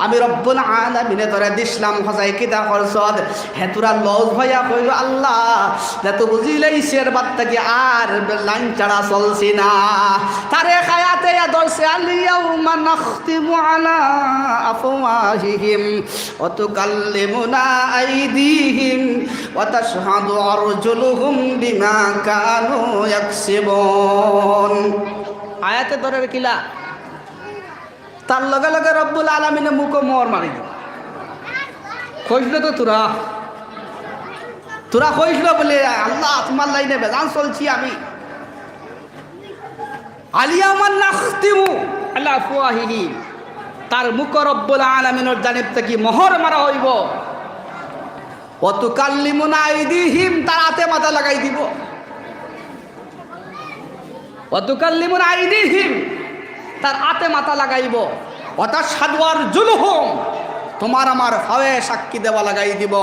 আমি রব্বুল আলামিনে তোরে দিছিলাম হসাই কিতা করছত হে তোরা লজ ভাইয়া কইল আল্লাহ যে তো বুঝিলেই শের বাদ থেকে আর লাইন ছাড়া চলছি না তারে হায়াতে দরছে আলিয়াউমা নাখতিমু আলা আফওয়াহিহিম ওয়া তুকাল্লিমুনা আইদিহিম ওয়া তাশহাদু আরজুলুহুম বিমা কানু ইয়াকসিবুন আয়াতে ধরে কিলা তার লগে লগে রব্বুল আলামিনে মুখ মোর মারি দিল কইছিল তো তোরা কইছিল বলে আল্লাহ তোমার লাইনে বেজান চলছি আমি আলিয়াউমা নাখতিমু আলা আফওয়াহিহিম তার মুখ রব্বুল আলামিনের জানিব থেকে মোহর মারা হইব ওয়া তুকাল্লিমুনা আইদিহিম তার হাতে মাথা লাগাই দিব ওয়া তুকাল্লিমুনা আইদিহিম তার হাতে মাথা লাগাইব ওয়া তাশহাদু আরজুলুহুম তোমার আমার হাওয়ে সাক্ষী দেওয়া লাগাই দিব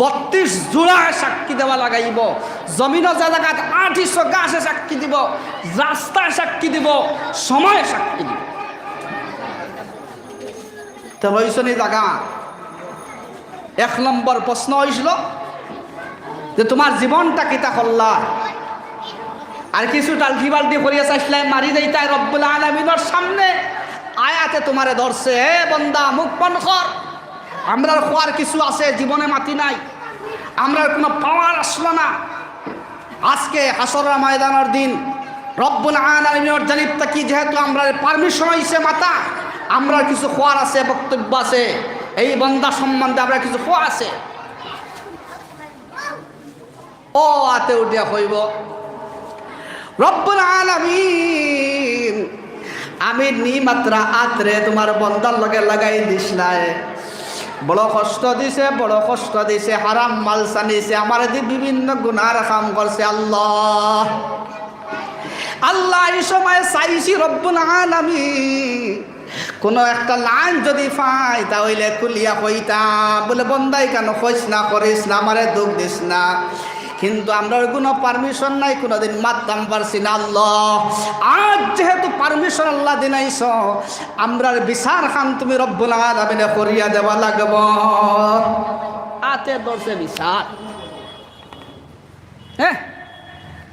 32 জোড়ায় সাক্ষী দেওয়া লাগাইব জমিনও যে জায়গাত 800 গাছে সাক্ষী দিব রাস্তায় সাক্ষী দিব সময়ে সাক্ষী দিব তো রইছনি জায়গা এক নম্বর প্রশ্ন হইছিল যে তোমার জীবনটা কিতা করলা আর কিছু টালটি বাল্টি করিয়া চাইছিলাম মারি যাইতাই রব্বুল আলামিনের সামনে আয়াতে তোমারে ধরছে হে বান্দা মুখ বন্ধ কর আমরার খোয়ার কিছু আছে জীবনে মাটি নাই আমরার কোনো পাওয়ার আসলো না আজকে হাসরের ময়দানের দিন রব্বুল আলামিনের জানিব কি যেহেতু আমরা পারমিশন হইছে মাতা আমরার কিছু খোয়ার আছে বক্তব্য আছে এই বান্দা সম্বন্ধে আমরা কিছু খোয়া আছে ও আতে উঠিয়া কইব রব্বুল আলামিন আমি নি মাত্রা আত্রে তোমার বন্দার লগে লাগাই দিছলাই বড় কষ্ট দিছে হারাম মাল সানিছে আমার দি বিভিন্ন গুনার কাম করছে আল্লাহ আল্লাহ এই সময় চাইছি রব্বুল আলামিন কোনো একটা লাইন যদি পাই তাহলে কুলিয়া কইতাম বলে বন্দাই কেন কইস না করিস না আমারে দুঃখ দিস না, কিন্তু আমরা কোনো পারমিশন নাই, কোনোদিন মারতাম পারছি না। আল্লাহ আজ যেহেতু পারমিশন আল্লাহ দিনাইছ, আমরার বিচার খান তুমি রব্বুল আলামিনে করিয়া দেওয়া লাগব। আতে দর্শে বিচার, হ্যাঁ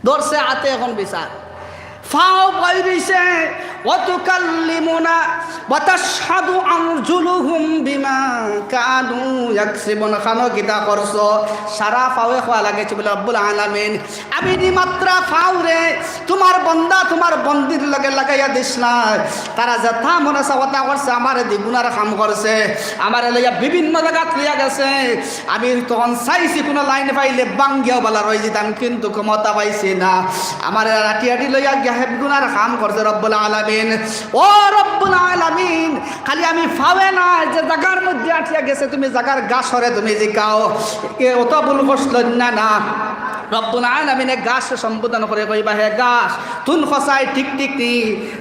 দর্শে আতে এখন বিচার ফাও বাইরিছে ওয়াতুকাল্লিমুনা ওয়া তাশহাদু আরজুলুহুম বিমা কানু ইয়াকসিবুন। খানো কিতা করছো সারা ফাওয়ে খোয়া লাগেছে বলে রব্বুল আলামিন আমি নি মাত্র ফাও রে তোমার বান্দা তোমার বন্দির লগে লাগাইয়া দিস না, তারা যথা মনে চাওয়া করছে আমার দ্বিগুণার কাম করছে, আমার লইয়া বিভিন্ন জায়গাত লইয়া গেছে। আমি তখন চাইছি কোনো লাইন পাইলে বাঙ্গিয়াও বলা রয়ে যেতাম, কিন্তু ক্ষমতা পাইছি না। আমার রাটি রাটি লইয়া গেহে গুনার কাম করছে রব্বুল আলামিন। ও রব্বুল আলামিন খালি আমি ফাওয়ে না যে জায়গার মধ্যে আটিয়া গেছে তুমি জায়গার গাছরে তুমি জিকাও কে অত ভুল বসল না না। রব্বুল আলামিনে গাছ সম্বোধন করে কইবা হে গাছ তুন খসাই ঠিক ঠিক নি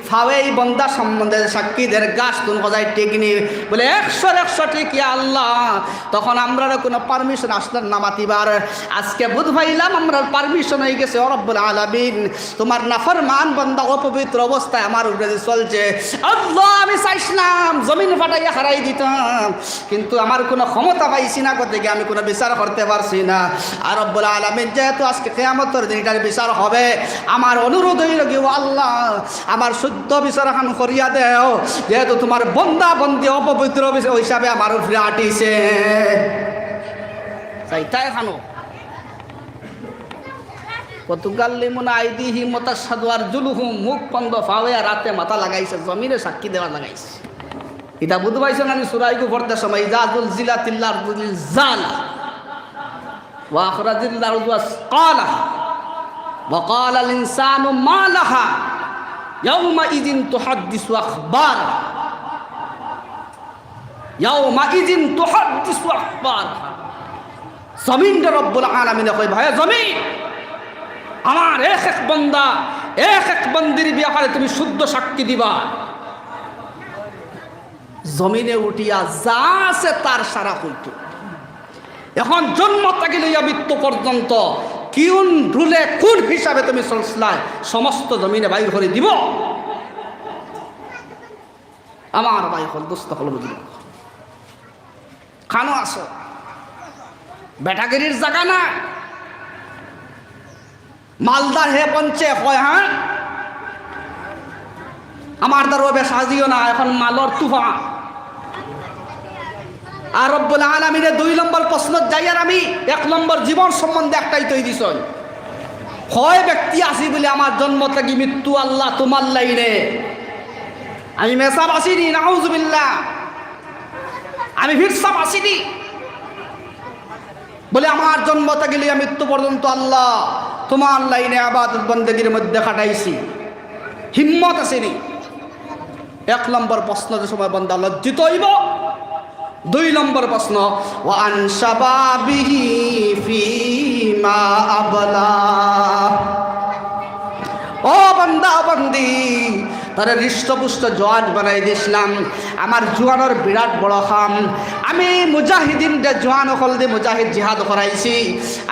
ফাওয়েই বন্দা সম্বন্ধে সাক্ষীদের গাছ তুন খসাই ঠিক নি বলে 100 ঠিক ইয়া আল্লাহ। তখন আমরা কোনো পারমিশন আসলেন না মাতিবার, আজকে বুধ ভাইলাম আমরা পারমিশন হয়ে গেছে। ও রব্বুল আলামিন তোমার নাফরমান বান্দা অপবিত্র অবস্থায় আমার উপরে চলছে, আল্লাহ আমি চাইছিলাম জমিন ফাটাইয়া হারাই দিতাম, কিন্তু আমার কোনো ক্ষমতা পাইছি না, করতে গিয়ে আমি কোনো বিচার করতে পারছি না। আর রব্বুল আলামিন যেহেতু আজকে কিয়ামতের দিন এটার বিচার হবে, আমার অনুরোধ হইল কি ও আল্লাহ আমার শুদ্ধ বিচার খান করিয়া দেও, যেহেতু তোমার বন্দা বন্দি অপবিত্র হিসাবে আমার উপরে আটিছে। তাই খানো কতুকাল্লিমুনা আইদিহিম ওয়া তাশহাদু আরজুলুহুম, মুখ বন্ধ ফাওয়ে রাতে মাথা লাগাইছে, জমিনে সাক্ষী দেওয়া লাগাইছে। এটা বুঝতে পাইছেন আমি সূরাইকু পড়তে সময় ইজাজুল জিলাতিল আরদুল জালা ওয়া আখরাজিল আরদু আসকালাহা ওয়া ক্বালাল ইনসানু মা লাহা ইয়াওমা ইযিন তুহাদ্দিসু আখবারাহা ইয়াওমা ইযিন তুহাদ্দিসু আখবারাহা। জমিন রব্বুল আলামিন কই ভাই জমিন আমার এক এক বন্দা এক এক বন্দির ব্যাপারে তুমি শুদ্ধ সাক্ষী দিবা। জমিনে উঠিয়া যা আছে তার সারা হইত। এখন জন্ম থেকে লইয়া মৃত্যু পর্যন্ত কোন রুলে কোন হিসাবে তুমি চলছিলাই সমস্ত জমিনে বাইর করে দিব। আমার ভাই হল দুস্থ হল বুঝলি খানো আসো বেটাগিরির জায়গা না। মালদার হে পঞ্চে কয় হ্যাঁ আমার দ্বারা বেশ সাজিও না, এখন মালর তুফা। আর রব্বুল আলামিনের 2 নম্বর প্রশ্ন যাইয়ার আমি 1 নম্বর জীবন সম্বন্ধে একটাই তৈরি দিছই। হয় ব্যক্তি আসি বলে আমার জন্ম থেকে মৃত্যু আল্লাহ তোমার লাইনে, আমি মেসাব আসিনি নাউজুবিল্লাহ, আমি ভিরসাব আসিনি বলে আমার জন্ম থেকে লিয়া মৃত্যু পর্যন্ত আল্লাহ তোমার লাইনে ইবাদত বন্দেগীর মধ্যে কাটাইছি, হিম্মত আসেনি। 1 নম্বর প্রশ্ন যে সময় বান্দা লজ্জিত হইব। 2 নম্বর প্রশ্ন ওয়া আন শাবাবিহি ফিমা আবলা। ও বান্দা বন্দি তারা হৃষ্টপুষ্ট জোয়ান বানাই দিয়েছিলাম, আমার জোয়ানোর বিরাট বড় খাম। আমি মুজাহিদিনদের জোয়ান হল দিয়ে মুজাহিদ জিহাদ করাইছি,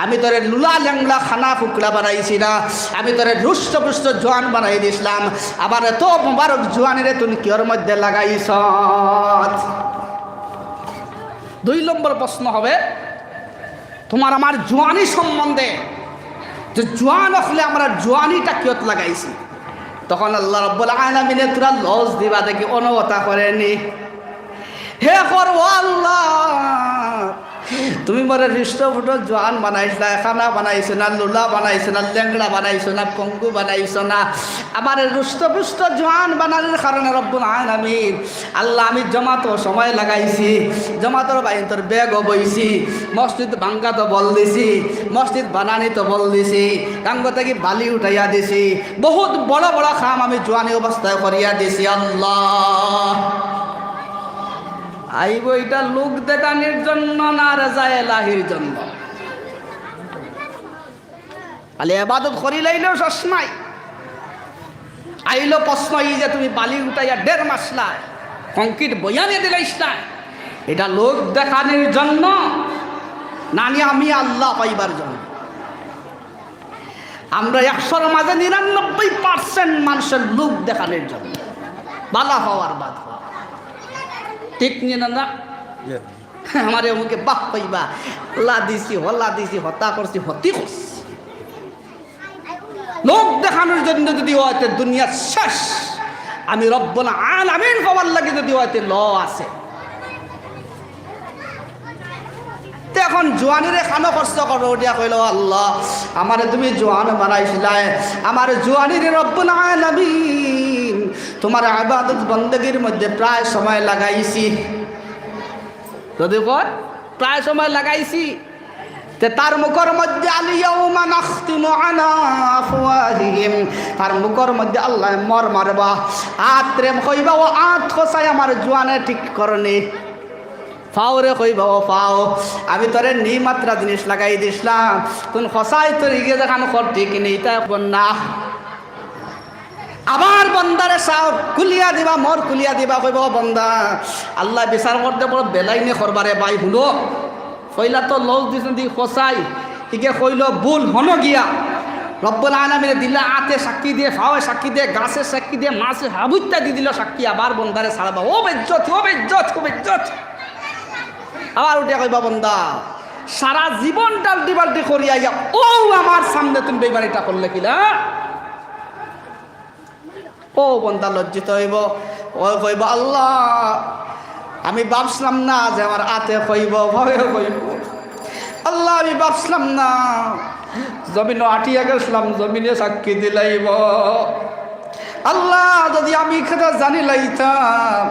আমি তোরে লুলা ল্যাংলা খানা ফুকলা বানাইছি না, আমি তোরে হৃষ্টপুষ্ট জোয়ান বানাই দিয়েছিলাম। আবার এত মোবারক জোয়ানিরে তুমি কিয়র মধ্যে লাগাইছ। 2 নম্বর প্রশ্ন হবে তোমার আমার জোয়ানি সম্বন্ধে, যে জোয়ান হলে আমরা জোয়ানিটা কিয়ত লাগাইছি। তখন আল্লাহ রাব্বুল আলামিনে তোরা লজ দিবা দেখি অনুমতা করেনি। হে করো আল্লাহ তুমি মরে হৃষ্টপুষ্ট জোয়ান বানাইছ না, খানা বানাইছো না, লুলা বানাইছো না, ল্যাংড়া বানাইছো না, পঙ্গু বানাইছো না। আমার হৃষ্টপুষ্ট জোয়ান বানানোর কারণে রব্বুল আলামিন আল্লাহ আমি জমাতো সময় লাগাইছি, জমাতর বাইন তোর বেগও বইছি, মসজিদ ভাঙ্গা তো বল দিছি, মসজিদ বানানি তো বল দিছি, গাঙ্গ থেকে বালি উঠাইয়া দিছি, বহুত বড় বড় খাম আমি জোয়ানি অবস্থায় করিয়া দিছি। আল্লাহ আইব এটা লোক দেখানির জন্য না রেজায়ে লাহির জন্য। খালি ইবাদত করি লাইলেও শেষ নাই, আইলো প্রশ্ন এই যে তুমি বালি উঠাইয়া 1.5 মাস লাই কংক্রিট বয়ানে দিলাইস না, এটা লোক দেখানোর জন্য না নি আমি আল্লাহ পাইবার জন্য? আমরা 100-র মাঝে 99% মানুষের লোক দেখানোর জন্য, বালা হওয়ার বাদ হওয়া, ঠিক নিয়ে না? আমার মুখে বাপ পাইবা, লা দিছি হলা দিছি হতা করছি হতি করছি, লোক দেখানোর জন্য যদি হয়তো দুনিয়া শেষ। আমি রব্বুল আলামিন হওয়ার লাগে যদি হয়তো ল আছে। এখন জোয়ানিরে খানো কষ্ট করো, ওটা কইল আল্লাহ আমারে তুমি জোয়ান বানাইছিলাই, আমার জোয়ানিরে রব্বুল আলামিন তোমার ইবাদত বন্দেগীর মধ্যে প্রায় সময় লাগাইছি, যদি কর প্রায় সময় লাগাইছি, তে তার মুখের মধ্যে আলিয়াউমা নাখতিমু আলা আফওয়াহিহিম, তার মুখের মধ্যে আল্লাহ মর মারবা, আত্রে কইবা ও আত খসাই আমার জোয়ানে ঠিক করনি, ফাওরে কইবা ও ফাও আমি তোরে নি মাত্রা জিনিস লাগাই দিছিলাম, কোন খসাই তোর ইগে দেখানো কর ঠিক নেই, তা না আবার বন্দারে সাও কুলিয়া দিবা, মর কুলিয়া দিবা, কইব বন্দা আল্লাহ বিচার করতে বড় বেলাইনে করবারে ভাই হুলো, কইলা তো লজ দিছেন দি খসাই, ইগে কইল ভুল হন গিয়া, রব্বুল আলামিন দিলা আতে সাক্ষী দিয়ে, ফাওয়ে সাক্ষী দিয়ে, গাছে সাক্ষী দিয়ে, মাছে হাবুইতা দি দিল সাক্ষী, আবার বন্দারে ছাড়বা, ও বেজ্জত ও বেজ্জত ও বেজ্জত, আবার উঠে কইবা বন্দা সারা জীবন ডালটি বাল্টি করিয়া ইয়া ও আমার সামনে তুমি বেইমান এটা করলে কিনা, ও বন্দা লজ্জিত হইব, ও কইব আল্লাহ আমি ভাবছিলাম না যে আমার আতে কইব ভয়ে কইব, আল্লাহ আমি ভাবছিলাম না, জমিনও আটিয়া গেছিলাম জমিনে সাক্ষী দিলাইব, আল্লাহ যদি আমি কথা জানি লাইতাম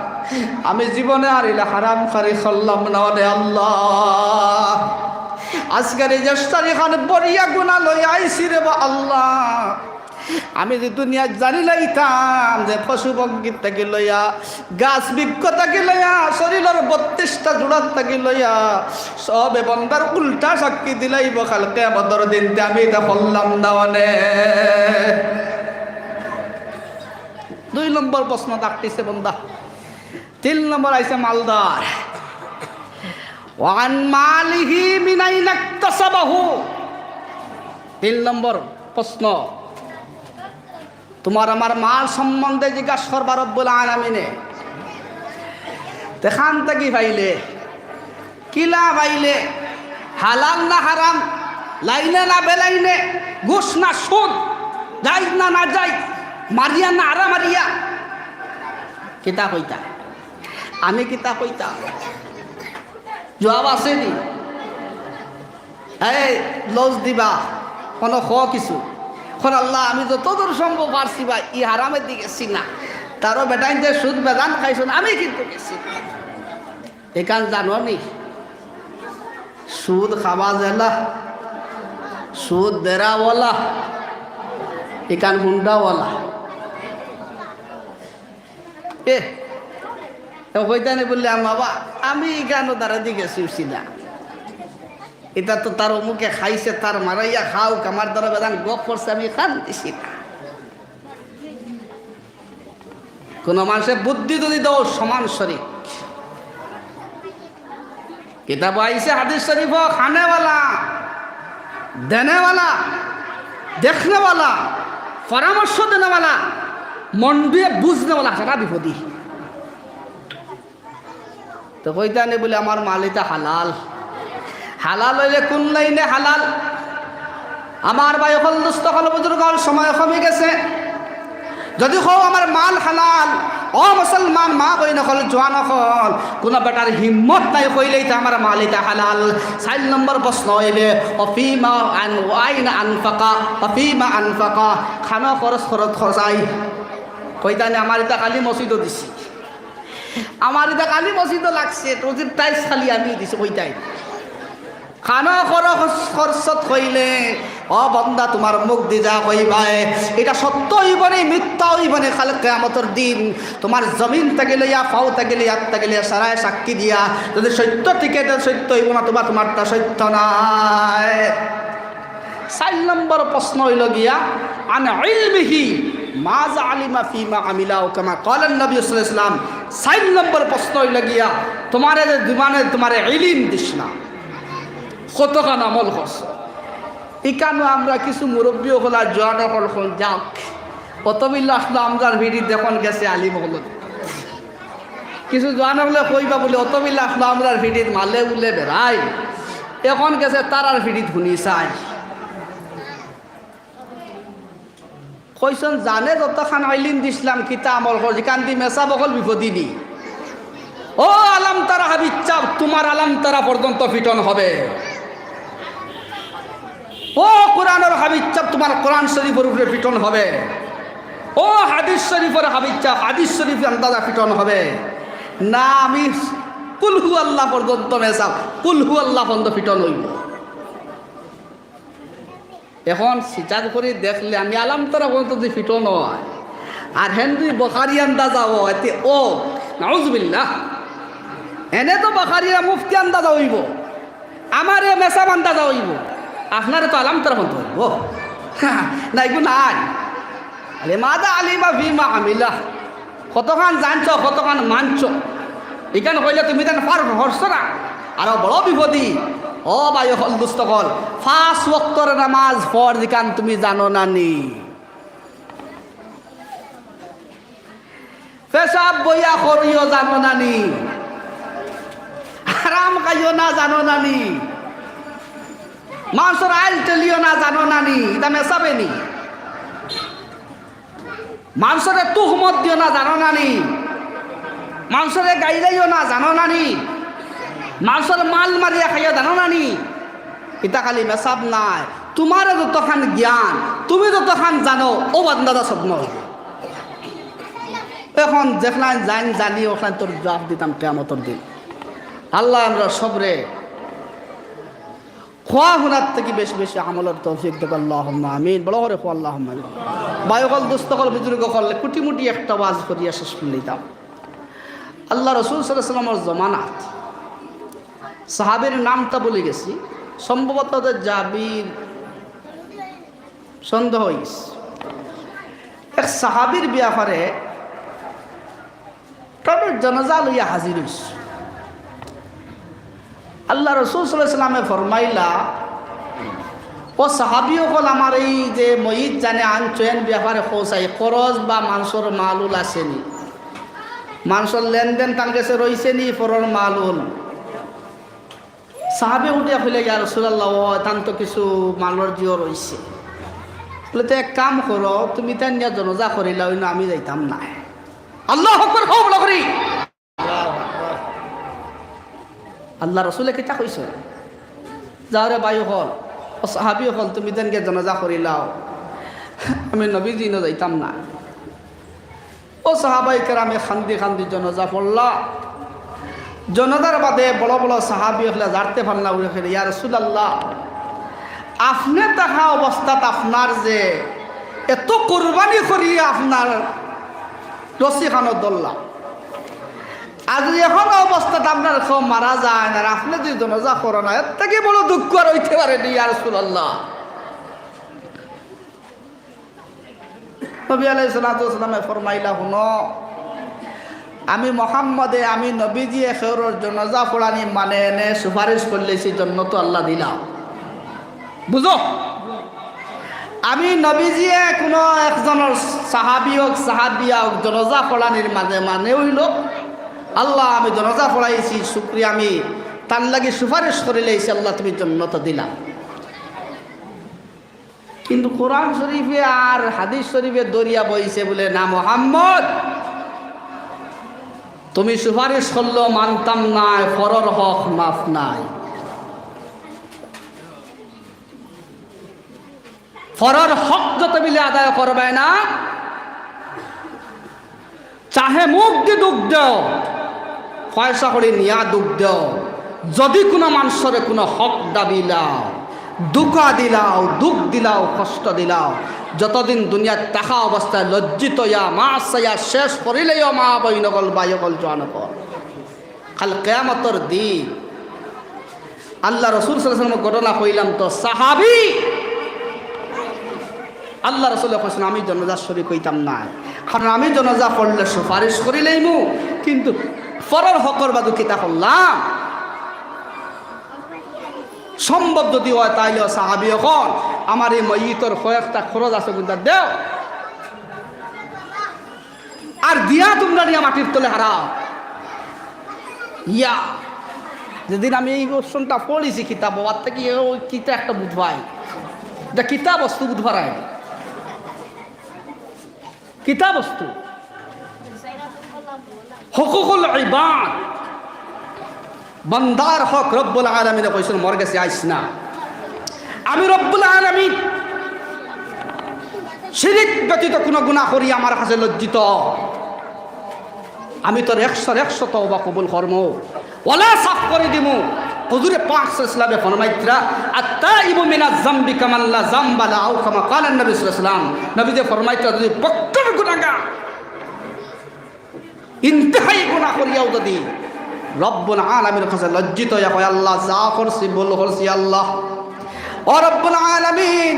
আমি জীবনে আর ইলা হারাম খারি করলাম না রে আল্লাহ, আজকের এই যে তারিখান বড়িয়া গুণা লই আইছি রে বা আল্লাহ, আমি যে দুনিয়া জানি লাইতাম যে পশু পক্ষী থেকে লইয়া গাছ বৃক্ষ থেকে লইয়া শরীরের 32টা জোড়ার থেকে লইয়া সবে বন্দার উল্টা সাক্ষী দিলাইব কালকে বদর দিনতে আমি এটা বললাম না অনে। 2 নম্বর প্রশ্ন ডাকতেছে বন্দা। 3 নম্বর আইছে মালদার, ওয়ান মালিহি মিন আইনা ইকতাসাবাহু। 3 নম্বর প্রশ্ন, তোমার আমার মাল সম্বন্ধে জিজ্ঞাসা করবা রব্বুল আলামিনে, দেখান থাকি পাইলে কিলা পাইলে, হালাল না হারাম, লাইনে না বেলাইনে, ঘুষ না সুদ, যাই না না যাই, মারিয়া না আরা মারিয়া, কিতা কইতা? আমি কিতা কইতা? জবাব আসেনি। এই লজ দিবা কোনো খ কিছু খন আল্লাহ আমি যতদূর সম্ভব পারছি বা ই হারামের দিকে গেছি না, তারও বেটাইন যে সুদ বেদান খাইছো না, আমি কিন্তু গেছি এখান জানো নি সুদ খাবা জেলা, সুদ দেরাওয়ালা, এখান হুন্ডাওয়ালা, হইতানি বললে বাবা আমি কেন তারা দিকে শুছি না, এটা তো তার অমুকে খাইছে তার মারাইয়া খাও, আমার দ্বারা বেদান গপ করছে আমি খান দিছি না। কোন মানুষের বুদ্ধি যদি দাও সমান শরীক, কিতাব আইছে হাদিস শরীফ, খানেওয়ালা, দেনেওয়ালা, দেখনেওয়ালা, পরামর্শ দেনেওয়ালা, মন দিয়ে বুঝনেওয়ালা, সেটা বিপদী। তো কইতানি বলে আমার মালিটা হালাল, হালাল হইলে কোন লাইনে হালাল? আমার ভাই হল দুস্থ হল বুজুর্গ হল, সময় কমে গেছে, যদি হও আমার মাল হালাল, ও মুসলমান মা বই নকল জোয়ান হল, কোন বেটার হিম্মত নাই কইলেই তো আমার মালিটা হালাল। 4 নম্বর প্রশ্ন হইলে অফিমা আন ওয়াইন আনফাকা, অফিমা আনফাকা, খানা খরচ খরচ খরচাই। কইতানি আমার এটা কালি মসজিদও দিছি, আমার এটা কালি মসজিদও লাগছে, রোজির টাইস খালি আমি দিছি, কইতাই খানা খরচত কইলে ও বন্দা তোমার মুখ দি যা কইবাই এটা সত্য হইবনে মিথ্যা হইবনে, কাল কিয়ামতের দিন তোমার জমিন থেকে লইয়া পাও থেকে লইয়া হাত থেকে লইয়া সারায় সাক্ষী দিয়া যদি সত্য থেকে সত্য হইব না, তোমারটা সত্য নাই। 4 নম্বর প্রশ্ন হইল গিয়া আন ইলমিহি মাজা আলিমা ফিমা আমিলাও কামা ক্বালান নবী সাল্লাল্লাহু আলাইহি ওয়াসাল্লাম 4 নম্বর প্রশ্ন লাগিয়া তোমারে যে জীবনে তোমারে ইলম দিস না কতখান আমল করছ ইকানো আমরা কিছু মুরব্বী হলা জোয়ান হল যাক কতবিল্লা আসলো আমরার ভিড়ি দেখুন গেছে আলিম হল কিছু জোয়ান হলে কইবা বলে অতবিল্লা আসলো আমরার ভিড়িত মালে উলে বেড়াই এখন গেছে তারার ভিড়িত শুনি চাই কইসন জানে যতখান আইলিম দিছিলাম কিতা আমল কর যেখান দি মেসা বকল বিপদি দি ও আলাম তারা হাবিজ চাপ তোমার আলাম তারা পর্যন্ত ফিটন হবে ও কোরআনের হাবিজ চাপ তোমার কোরআন শরীফের উপরে ফিটন হবে ও হাদিস শরীফের হাবিজ চাপ হাদিস শরীফের আন্দাজা ফিটন হবে না আমি কুলহু আল্লাহ পর্যন্ত মেসাব কুলহু আল্লাহ পর্যন্ত ফিটন হইব এখন সিচার করে দেখলে আমি আলাম তারা পর্যন্ত যে ফিটন হয় আর হেনরি বখারি আন্দাজা ও এতে ও নাউজুবিল্লাহ এনে তো বখারিয়া মুফতি আন্দাজা হইব আমার এ মেসাব আন্দাজা হইব আপনারে তো আলাম তারা পর্যন্ত হইব না এগুলো নাই আলে মাদা আলিমা ভিমা আমিলা কতখান জানছ কতখান মানছ এখানে কইলে তুমি তেন ফার হরছ না আরো বড় বিপদী ও ভাই হল দুস্থ কল 5 ওয়াক্তের নামাজ পড় দিকান তুমি জানো না নি পেশাব বইয়া করিও জানো না নি আরাম খাইও না জানো না নি মানুষের আইল টেলিও না জানো না নি এটা মেসাবে নি মানুষের তুহমত দিও না জানো না নি মানুষের গাইলাইও না জানো না নি মানুষের মাল মারিয়া খাইয়া জানো না নি এটা খালি মেসাব নাই তোমার যতখান জ্ঞান তুমি যতখান জানো ও বান্দাদা সব নয় এখন যেখানে জানি ওখানে তোর জবাব দিতাম কিয়ামতের দিন আল্লাহ আমরা সবরে খোয়া হুনার থেকে বেশি বেশি আমলের তৌফিক দেব আল্লাহুম্মা আমিন বড় করে খোয়া আল্লাহুম্মা আমিন বায়ুকল দুস্তকল বুজুর্গ করলে কুটিমুটি একটা ওয়াজ করিয়া শেষ করে দিতাম আল্লাহ রসুল সাল্লাল্লাহু আলাইহি ওয়াসাল্লামের জমানাত সাহাবীর নামটা বলে গেছি সম্ভবত জাবির সন্দেহ হইস এক সাহাবীর ব্যাপারে তাদের জানাজা লইয়া হাজির হইস আল্লাহ রসুল সাল্লাল্লাহু আলাইহি ওয়াসাল্লামে ফরমাইলা ও সাহাবীও হল আমার এই যে মহিত জানে আনচয়েন ব্যাপারে খোঁচাই খরচ বা মানুষের মালুল আসেনি মানুষের লেনদেন তার কাছে রয়েছে নি পরর মালুল সাহাবে উঠিয়া ফেলে ইয়া রাসূলুল্লাহ তান তো কিছু মালর জিও রয়েছে বলে তো এক কাম করো তুমি তাই নিয়ে জনজা করিলা হইল আমি যাইতাম না আল্লাহু আকবার খাও বলা করি আল্লাহ রসুলে কিতা কইছে যাওরে বায়ু হল ও সাহাবি হল তুমি তাই গিয়ে জনজা করিলাও আমি নবীজি ন যাইতাম না ও সাহাবাই কেরামে খান্দি খান্দি জনজা পড়লা জনতার বাদে বড় বড় সাহাবি হলে জারতে পারলা উড়ে ফেলে ইয়া রাসূলুল্লাহ আপনি তাহা অবস্থাত আপনার যে এত কোরবানি করিয়া আপনার রসি খানো দল্লা আজ এখন অবস্থাত আপনার সব মারা যায় না আপনি যদি জনজা করো না এর থেকে বড় দুঃখ আর হইতে পারে ইয়া রাসূলুল্লাহ নবী আলাইহিস সালাতু ওয়াস সালামে ফরমাইলা হুনো আমি মোহাম্মদে আমি নবীজি খেরর জনাজা পড়ানি মানে এনে সুপারিশ করলে সেই জন্য তো আল্লাহ দিলাম বুঝো আমি নবীজি কোনো একজনের সাহাবি হোক সাহাবিয়া হোক জনাজা পড়ানির মাঝে মানে হইল আল্লাহ আমি জনাজা পড়াইছি শুক্রিয়া আমি তার লাগি সুপারিশ করিলেছি আল্লাহ তুমি জন্নত দিলাম কিন্তু কোরআন শরীফে আর হাদিস শরীফে দরিয়া বইছে বলে না মোহাম্মদ তুমি সুপারিশ করলো মানতাম নাই ফরর হক মাফ নাই ফরর হক যত মিলে আদায় করবে না চাহে মুখ দিয়ে দুঃখ দেও পয়সা করে নিয়া দুঃখ দেও যদি কোনো মানুষের কোনো হক দাবি লাও দুঃখা দিলাও দুঃখ দিলাও কষ্ট দিলাও যতদিন দুনিয়ার টাকা অবস্থায় লজ্জিত ইয়া মাসাইয়া শেষ করিলেও মা বইনগল বায়গল জোয়ানকল কাল কিয়ামতের দিন আল্লাহ রাসূল সাল্লাল্লাহু আলাইহি ওয়াসাল্লাম ঘটনা কইলাম তো সাহাবী আল্লাহ রাসূল কইছেন আমি জানাজা শরীক হইতাম না, কারণ আমি জানাজা পড়লে সুপারিশ করিলেইমু, কিন্তু পরের হকর বাদু কিতা করলাম সম্ভব যদি হয় তাইলে সাহাবী এখন আমার এই ময়িতর কয়েকটা খরচ আছে কিন্তু দেও, আর দিয়া তোমরা নিয়ে মাটির তলে হারাও। ইয়া যেদিন আমি এই কোশ্চনটা পড়েছি কিতাব বাবার থেকে ওই কিতা একটা বুধবাই, এটা কিতাব বস্তু বুধবারায় কিতাব বস্তু হুকুকুল ইবাদ, বান্দার হক রব্বুল আলামিন কইছেন মর গেছে আইস না, আমি রব্বুল আলামিন শিরিক ব্যতীত কোনো গুনাহ করি আমার কাছে লজ্জিত, আমি তোর 100 তওবা কবুল করব, ওয়ালা সাফ করে দিমু। হুজুরে পাক সাল্লাল্লাহু আলাইহি ফরমাইতরা আত-তাইবু মিনাজ যামবি কামান লা যামবা লা আও কামা ক্বালা নবী সাল্লাল্লাহু আলাইহি ওয়াসাল্লাম, নবী যে ফরমাইতরা যদি বক্কর গুনাহগার ইন্তেহাই গুনাহ করিয়াও যদি রব্বুল আলামিনের কাছে লজ্জিত হইয়া কয় আল্লাহ যা করছি ভুল করছি আল্লাহ ও রব্বুল আলামিন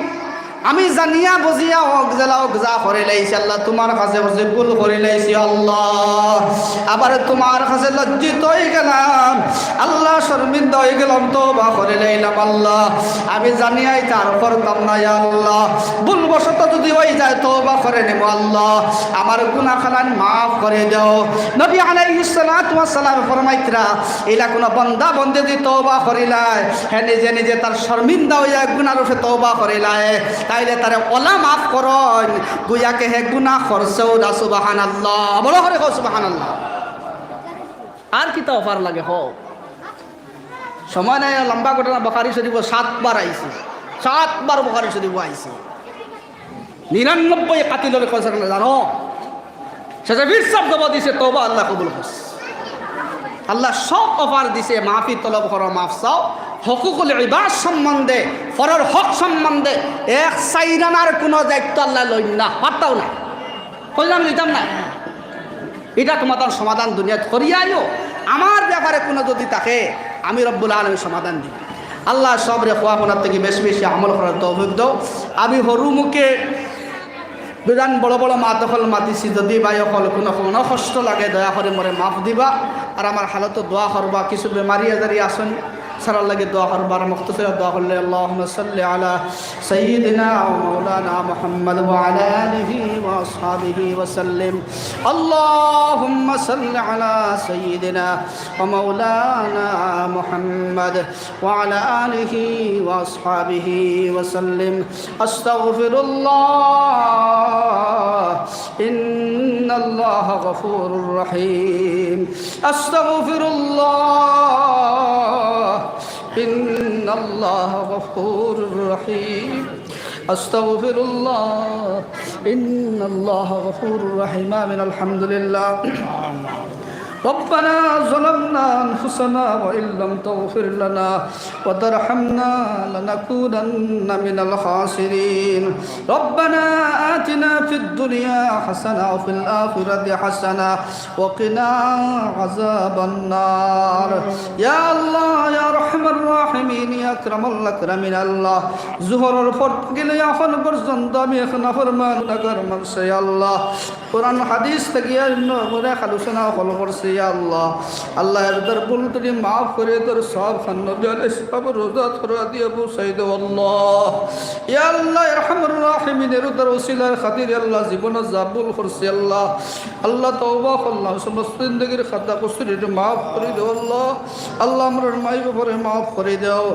আমি জানিয়া বুঝিয়া হক জেলা হক যা করে লাইছি আল্লাহ তোমার কাছে বসে ভুল করে লাইছি আল্লাহ, আবার তোমার কাছে লজ্জিত হয়ে গেলাম আল্লাহ, শর্মিন্দা হয়ে গেলাম, তওবা করে লাইলাম আল্লাহ, আমি জানিয়াই তার করতাম না আল্লাহ, ভুলবশত যদি হয়ে যায় তওবা করে নেব আল্লাহ, আমার গুনাহ খালান মাফ করে দাও। নবী আলাইহিস সালাতু ওয়াস সালাম ফরমাইতরা এলা কোন বান্দা বন্দে যদি তওবা করিলায় হ্যাঁ নিজে নিজে তার শর্মিন্দা হইয়া গুনাহর উপরে তওবা করিলায় তাইলে তারে ওলা মাফ করন গুয়াকে হে গুনাহ করছেও না সুবহানাল্লাহ, বড় করে কও সুবহানাল্লাহ। আর কি তো অফার লাগে হো সময় নাই, লম্বা ঘটনা বুখারী শরীফ 7 বার আইছে, 7 বার বুখারী শরীফ আইছে, 99 কাতিলের কথা জানো, সেটা বিশ্বাস দেব দিছে তওবা আল্লাহ কবুল করছে, আল্লাহ সব অফার দিছে, মাফি তলব করো, মাফ চাও, হকুকুল ইবাদ সম্বন্ধে পরের হক সম্বন্ধে এক সাইরানার কোনো দায়িত্ব আল্লাহ লইন না, পারতাও না, কইলাম নিতাম না, এটা তোমাদের সমাধান দুনিয়াত করিয়াইও, আমার ব্যাপারে কোনো যদি থাকে আমি রব্বুল আলামিন সমাধান দিই। আল্লাহ সব রে খোয়া ফোনার থেকে বেশি বেশি আমল করার তৌফিক দাও। আমি হরু মুখে বিধান বড় বড় মা দখল মাতিছি, যদি বাই অকল কোনো কষ্ট লাগে দয়া করে মরে মাফ দিবা, আর আমার হালত দোয়া করবা, কিছু বেমারি আজারি আসন সারার লাগে দোয়া করবা, আর মুখতসিরা দোয়া করলে আল্লাহুম্মা সাল্লি আলা সাইয়্যিদিনা ওয়া মাওলানা মুহাম্মদ ওয়া আলা আলিহি ওয়া আসহাবিহি ওয়া সাল্লিম। আল্লাহুম্মা সাল্লি আলা সাইয়্যিদিনা ওয়া মাওলানা মুহাম্মদ ওয়া আলা আলিহি ওয়া আসহাবিহি ওয়া সাল্লিম। আস্তাগফিরুল্লাহ ইন্নাল্লাহা গফুরুর রহিম। আস্তাগফিরুল্লাহ ইন্নাল্লাহা গফুরুর রহিম। আস্তাগফিরুল্লাহ ইন্নাল্লাহা গফুরুর রহিম। আমিন। আলহামদুলিল্লাহ। ربنا ظلمنا أنفسنا وإن لم تغفر لنا وترحمنا لنكونن من الخاسرين. ربنا آتنا في الدنيا حسنة وفي الآخرة حسنة وقنا عذاب النار. يا الله يا أرحم الراحمين يا أكرم الأكرمين الله ظهر الفرد গেলে এখন পর্যন্ত আমি এখন ফরমান নগর মনসে আল্লাহ কোরআন হাদিস থেকে মনে আলোচনা হল করছে আল্লাহ আল্লাহ এর ভুল তুমি মাফ করে তোর সব নবী আলাইহিস সালাম রোজা ধরা দিয়ে পৌঁছাই দাও আল্লাহ। ইয়া আল্লাহ ইরহামুর রাহিমিনের উদ্ধার ওসিলার খাতির আল্লাহ জীবন জাবুল করছে আল্লাহ আল্লাহ তওবা আল্লাহ সমস্ত জিন্দেগীর খাতা কসুরি মাফ করে দাও আল্লাহ। আল্লাহ আমরার মাই বাবারে মাফ করে দাও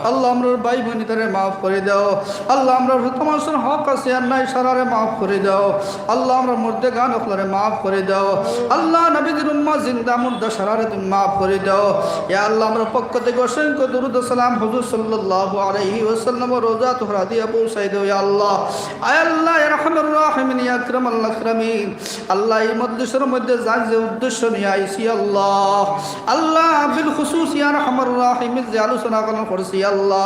আল্লাহ, আমরার ভাই বোনিদারে মাফ করে দাও আল্লাহ, আমরার তোমার হক আছে আর নাই সারারে মাফ করে দাও আল্লাহ, আমরা মধ্যে গান অখলারে মাফ করে দাও আল্লাহ, নবীদের উম্মাহ জিন্দা মুর্দা সারারে তুমি মাফ করে দাও। ইয়া আল্লাহ আমরা পক্ষ থেকে অসংখ্য দুরূদ ও সালাম হুজুর সাল্লাল্লাহু আলাইহি ওয়াসাল্লাম রোজা তোহরা দিয়া পৌঁছাই দাও ইয়া আল্লাহ। আয় আল্লাহ ইয়া রাহমানুর রাহিমিন ইয়া আকরামাল আকরামিন। আল্লাহ এই মজলিসের মধ্যে যার যে উদ্দেশ্য নিয়ে আইছি আল্লাহ, আল্লাহ বিল খুসুস ইয়া আরহামার রাহিমিন যে আলোচনা করছি আল্লাহ,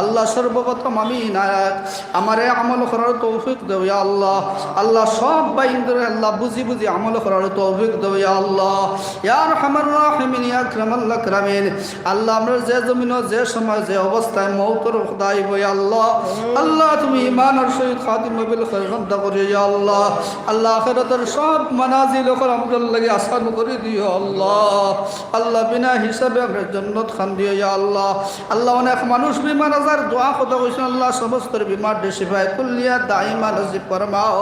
আল্লাহ সর্বপ্রথম আমি নায়ক আমারে আমল করার তৌফিক দেও ইয়া আল্লাহ। আল্লাহ সব বাইন্দরে আল্লাহ বুঝি বুঝি আমল করার তৌফিক দেও ইয়া আল্লাহ ইয়া আরহামার রাহিমিন ইয়া আকরামাল আকরামিন। আল্লাহ আমরা যে জমিন যে সময় যে অবস্থায় মওতর খুদাই বই আল্লাহ, আল্লাহ তুমি ঈমানের সহিত খাতিম বিল খায়র বান্দা করে ইয়া আল্লাহ। আল্লাহ আখিরাতের সব মানাজিল আমরার লাগি আসান করে দিও আল্লাহ। আল্লাহ বিনা হিসাবে আমরা জান্নাত খান দিও ইয়া আল্লাহ। আল্লাহ অনেক মানুষ বিমার আজার দোয়া কথা কইছেন আল্লাহ, সমস্ত বিমার শিফায়ে কুল্লিয়া দাইমা নসিব ফরমাও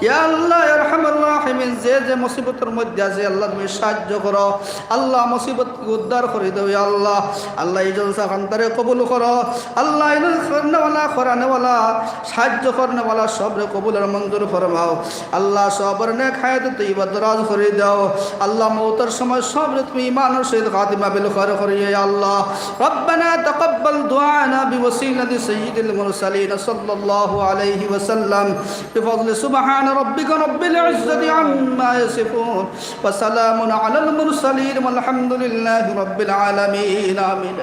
ইয়া আল্লাহ ইয়া আরহামার রাহিমিন। যে যে মুসিবতের মধ্যে আছে আল্লাহ তুমি সাহায্য করো আল্লাহ, মুসিবত উদ্ধার করে দাও ইয়া আল্লাহ। আল্লাহ এই জলসা খানতারে কবুল করো আল্লাহ, করনেওয়ালা করানেওয়ালা সাহায্য করনেওয়ালা সবরে কবুলের মঞ্জুর ফরমাও আল্লাহ। সবর নেক হায়াত তৈবা দরাজ করে দাও আল্লাহ। মওতের সময় সবরে তুমি ঈমানের সহিত খাতিমা বিল খায়র করিয়ে আল্লাহ। রব্বানা তাকাব্বাল দুআনা বিওসিলাতি সাইয়্যিদিল মুরসালিন সাল্লাল্লাহু আলাইহি ওয়াসাল্লাম বিফضل সুবহান রাব্বিকা রাব্বিল ইজ্জাতি আম্মা ইয়াসিফুন ওয়া সালামুন আলাল মুরসালিন ওয়ালহামদুলিল্লাহি রাব্বিল আলামিন। আমিন।